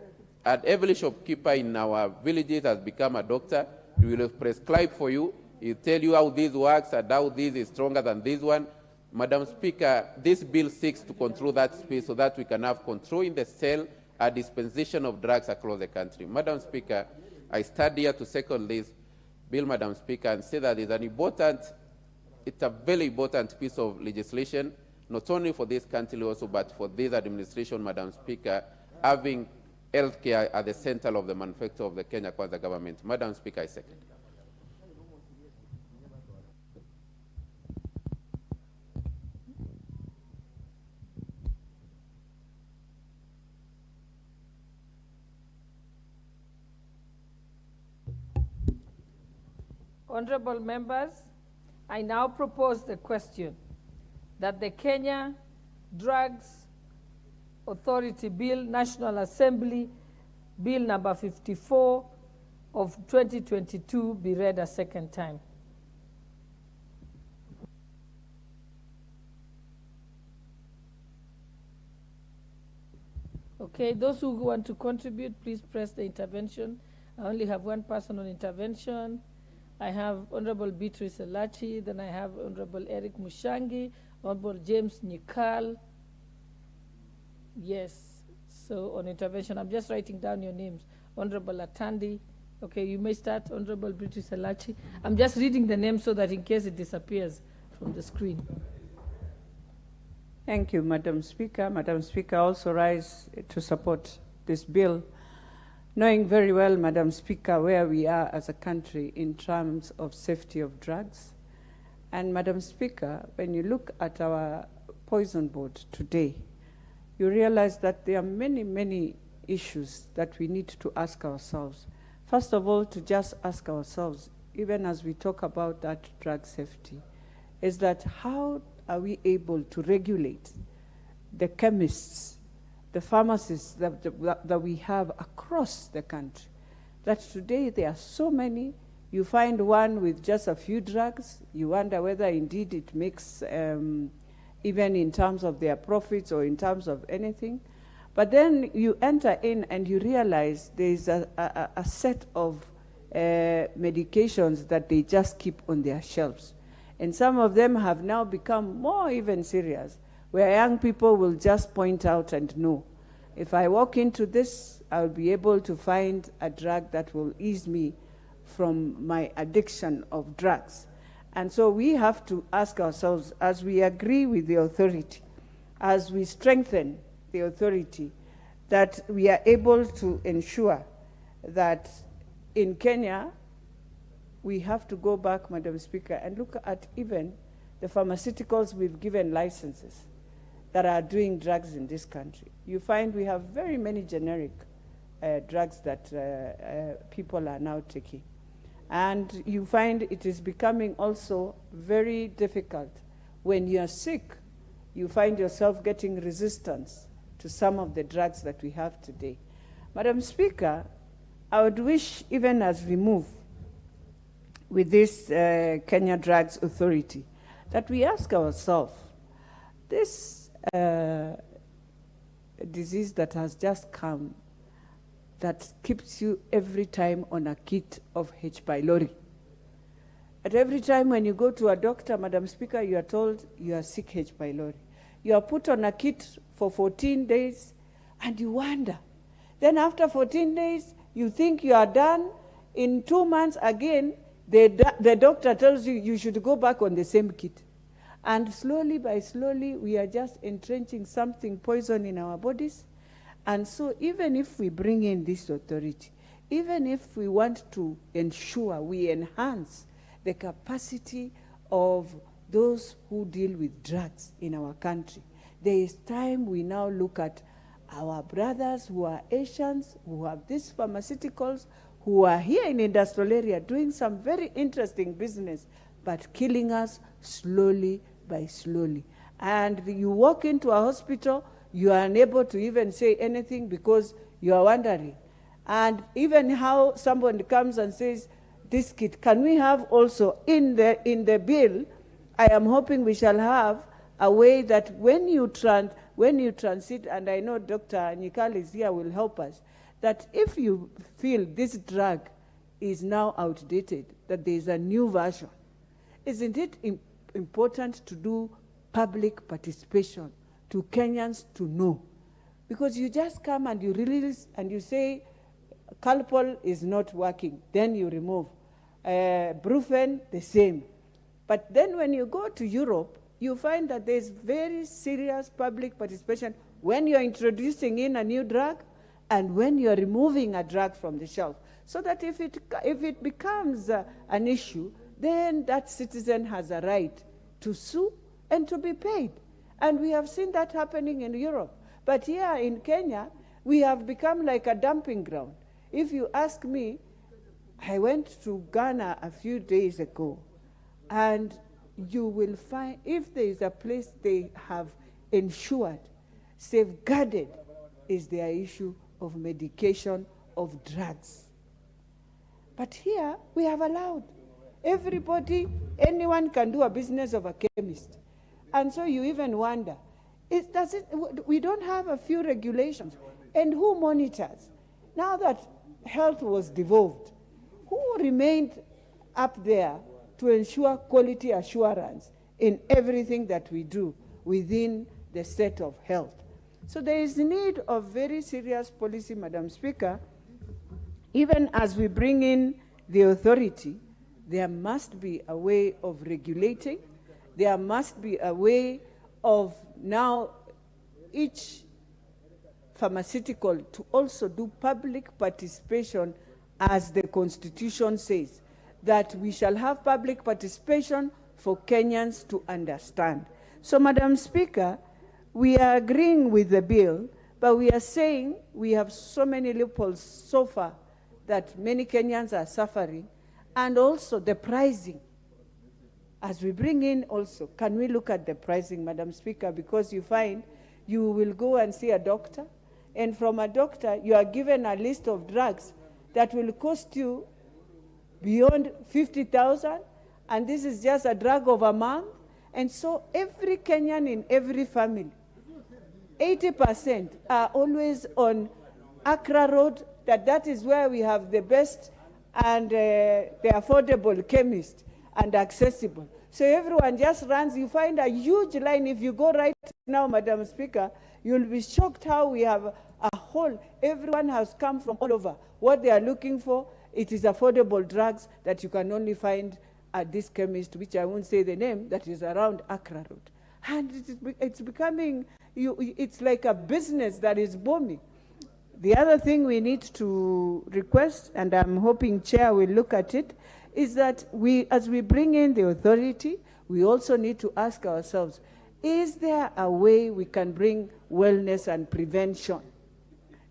U: and every shopkeeper in our villages has become a doctor. He will prescribe for you. He'll tell you how this works and how this is stronger than this one. Madam Speaker, this bill seeks to control that space so that we can have control in the sale and dispensation of drugs across the country. Madam Speaker, I stand here to second this bill, Madam Speaker, and say that it's a very important piece of legislation, not only for this country also, but for this administration, Madam Speaker, having healthcare at the center of the manifesto of the Kenya Kwanza government. Madam Speaker, I second.
F: Honorable members, I now propose the question that the Kenya Drugs Authority Bill, National Assembly, Bill number 54 of 2022 be read a second time. Okay, those who want to contribute, please press the intervention. I only have one person on intervention. I have Honorable Beatrice Elachi, then I have Honorable Eric Mushangi, Honorable James Nikal. Yes, so on intervention, I'm just writing down your names. Honorable Atandi. Okay, you may start, Honorable Beatrice Elachi. I'm just reading the name so that in case it disappears from the screen.
N: Thank you, Madam Speaker. Madam Speaker, I also rise to support this bill, knowing very well, Madam Speaker, where we are as a country in terms of safety of drugs. And Madam Speaker, when you look at our poison board today, you realize that there are many, many issues that we need to ask ourselves. First of all, to just ask ourselves, even as we talk about that drug safety, is that how are we able to regulate the chemists, the pharmacies that we have across the country? That today there are so many, you find one with just a few drugs, you wonder whether indeed it makes, even in terms of their profits or in terms of anything. But then you enter in and you realize there's a set of medications that they just keep on their shelves. And some of them have now become more even serious, where young people will just point out and know, if I walk into this, I'll be able to find a drug that will ease me from my addiction of drugs. And so we have to ask ourselves, as we agree with the authority, as we strengthen the authority, that we are able to ensure that in Kenya, we have to go back, Madam Speaker, and look at even the pharmaceuticals we've given licenses that are doing drugs in this country. You find we have very many generic drugs that people are now taking. And you find it is becoming also very difficult. When you're sick, you find yourself getting resistance to some of the drugs that we have today. Madam Speaker, I would wish, even as we move with this Kenya Drugs Authority, that we ask ourselves, this disease that has just come, that keeps you every time on a kit of H. pylori. At every time when you go to a doctor, Madam Speaker, you are told you are sick H. pylori. You are put on a kit for 14 days, and you wonder. Then after 14 days, you think you are done. In 2 months again, the doctor tells you you should go back on the same kit. And slowly by slowly, we are just entrenching something poison in our bodies. And so even if we bring in this authority, even if we want to ensure we enhance the capacity of those who deal with drugs in our country, there is time we now look at our brothers who are Asians, who have these pharmaceuticals, who are here in industrial area doing some very interesting business, but killing us slowly by slowly. And you walk into a hospital, you are unable to even say anything because you are wondering. And even how someone comes and says, this kit, can we have also in the bill, I am hoping we shall have a way that when you transit, and I know Dr. Nikal is here, will help us, that if you feel this drug is now outdated, that there is a new version, isn't it important to do public participation to Kenyans to know? Because you just come and you release and you say, Calpol is not working, then you remove. Brufen, the same. But then when you go to Europe, you find that there's very serious public participation when you're introducing in a new drug and when you're removing a drug from the shelf. So that if it becomes an issue, then that citizen has a right to sue and to be paid. And we have seen that happening in Europe. But here in Kenya, we have become like a dumping ground. If you ask me, I went to Ghana a few days ago, and you will find, if there is a place they have ensured, safeguarded, is their issue of medication, of drugs. But here, we have allowed everybody, anyone can do a business of a chemist. And so you even wonder, we don't have a few regulations. And who monitors? Now that health was devolved, who remained up there to ensure quality assurance in everything that we do within the set of health? So there is need of very serious policy, Madam Speaker. Even as we bring in the authority, there must be a way of regulating. There must be a way of now each pharmaceutical to also do public participation, as the Constitution says, that we shall have public participation for Kenyans to understand. So, Madam Speaker, we are agreeing with the bill, but we are saying we have so many loopholes so far that many Kenyans are suffering, and also the pricing. As we bring in also, can we look at the pricing, Madam Speaker, because you find you will go and see a doctor, and from a doctor you are given a list of drugs that will cost you beyond 50,000, and this is just a drug of a month. And so every Kenyan in every family, 80% are always on Accra Road, that is where we have the best and the affordable chemist and accessible. So everyone just runs. You find a huge line. If you go right now, Madam Speaker, you'll be shocked how we have a whole, everyone has come from all over. What they are looking for, it is affordable drugs that you can only find at this chemist, which I won't say the name, that is around Accra Road. And it's becoming, it's like a business that is booming. The other thing we need to request, and I'm hoping Chair will look at it, is that as we bring in the authority, we also need to ask ourselves, is there a way we can bring wellness and prevention?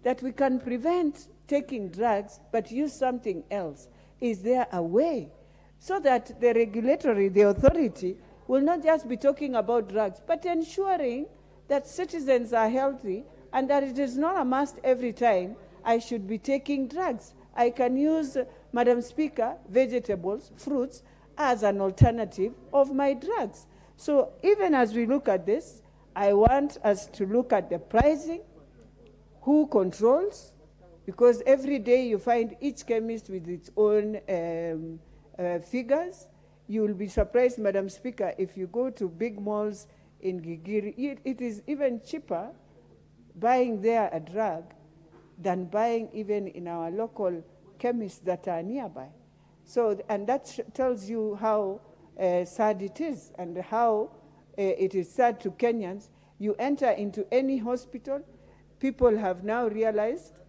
N: That we can prevent taking drugs, but use something else. Is there a way? So that the authority, will not just be talking about drugs, but ensuring that citizens are healthy and that it is not a must every time I should be taking drugs. I can use, Madam Speaker, vegetables, fruits, as an alternative of my drugs. So even as we look at this, I want us to look at the pricing, who controls, because every day you find each chemist with its own figures. You will be surprised, Madam Speaker, if you go to big malls in Gigiri, it is even cheaper buying there a drug than buying even in our local chemists that are nearby. So, and that tells you how sad it is and how it is sad to Kenyans. You enter into any hospital, people have now realized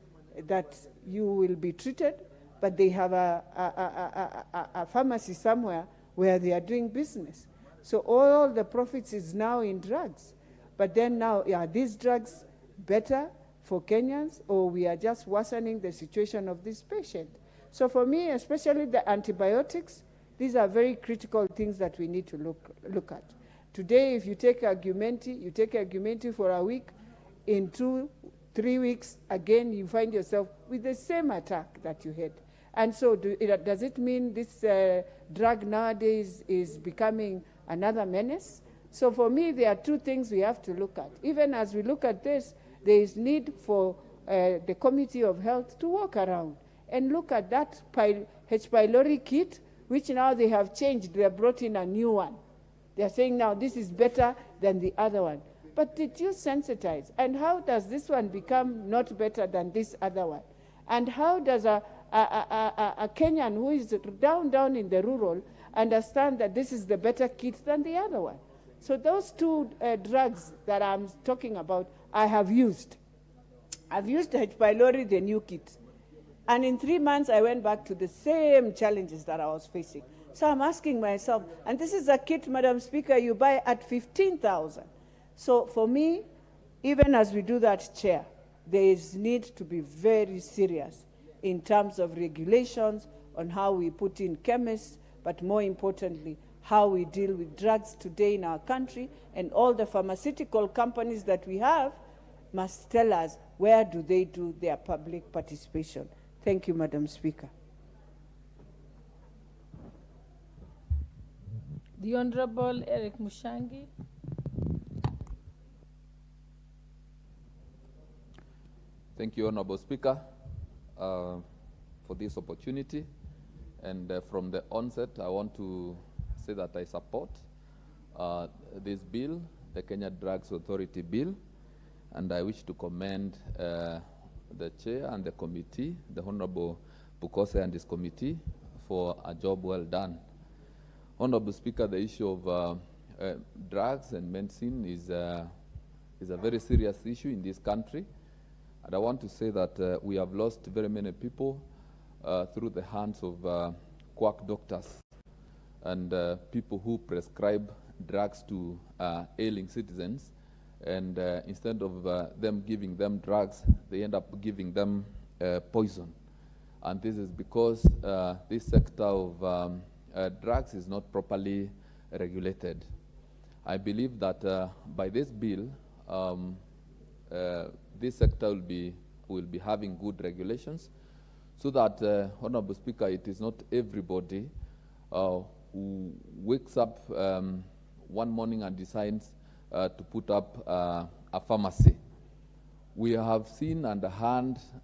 N: that you will be treated, but they have a pharmacy somewhere where they are doing business. So all the profits is now in drugs. But then now, are these drugs better for Kenyans, or we are just worsening the situation of this patient? So for me, especially the antibiotics, these are very critical things that we need to look at. Today, if you take Argumenti for a week, in 2-3 weeks, again, you find yourself with the same attack that you had. And so does it mean this drug nowadays is becoming another menace? So for me, there are two things we have to look at. Even as we look at this, there is need for the Committee of Health to walk around and look at that H. pylori kit, which now they have changed. They have brought in a new one. They are saying now this is better than the other one. But did you sensitize? And how does this one become not better than this other one? And how does a Kenyan who is down in the rural understand that this is the better kit than the other one? So those two drugs that I'm talking about, I have used. I've used H. pylori, the new kit. And in 3 months, I went back to the same challenges that I was facing. So I'm asking myself, and this is a kit, Madam Speaker, you buy at 15,000. So for me, even as we do that, Chair, there is need to be very serious in terms of regulations on how we put in chemists, but more importantly, how we deal with drugs today in our country, and all the pharmaceutical companies that we have must tell us where do they do their public participation. Thank you, Madam Speaker.
F: The Honorable Eric Mushangi.
H: Thank you, Honorable Speaker, for this opportunity. And from the onset, I want to say that I support this bill, the Kenya Drugs Authority bill, and I wish to commend the chair and the committee, the Honorable Bukose and his committee, for a job well done. Honorable Speaker, the issue of drugs and medicine is a very serious issue in this country. And I want to say that we have lost very many people through the hands of quack doctors and people who prescribe drugs to ailing citizens. And instead of them giving them drugs, they end up giving them poison. And this is because this sector of drugs is not properly regulated. I believe that by this bill, this sector will be having good regulations, so that, Honorable Speaker, it is not everybody who wakes up one morning and decides to put up a pharmacy. We have seen and heard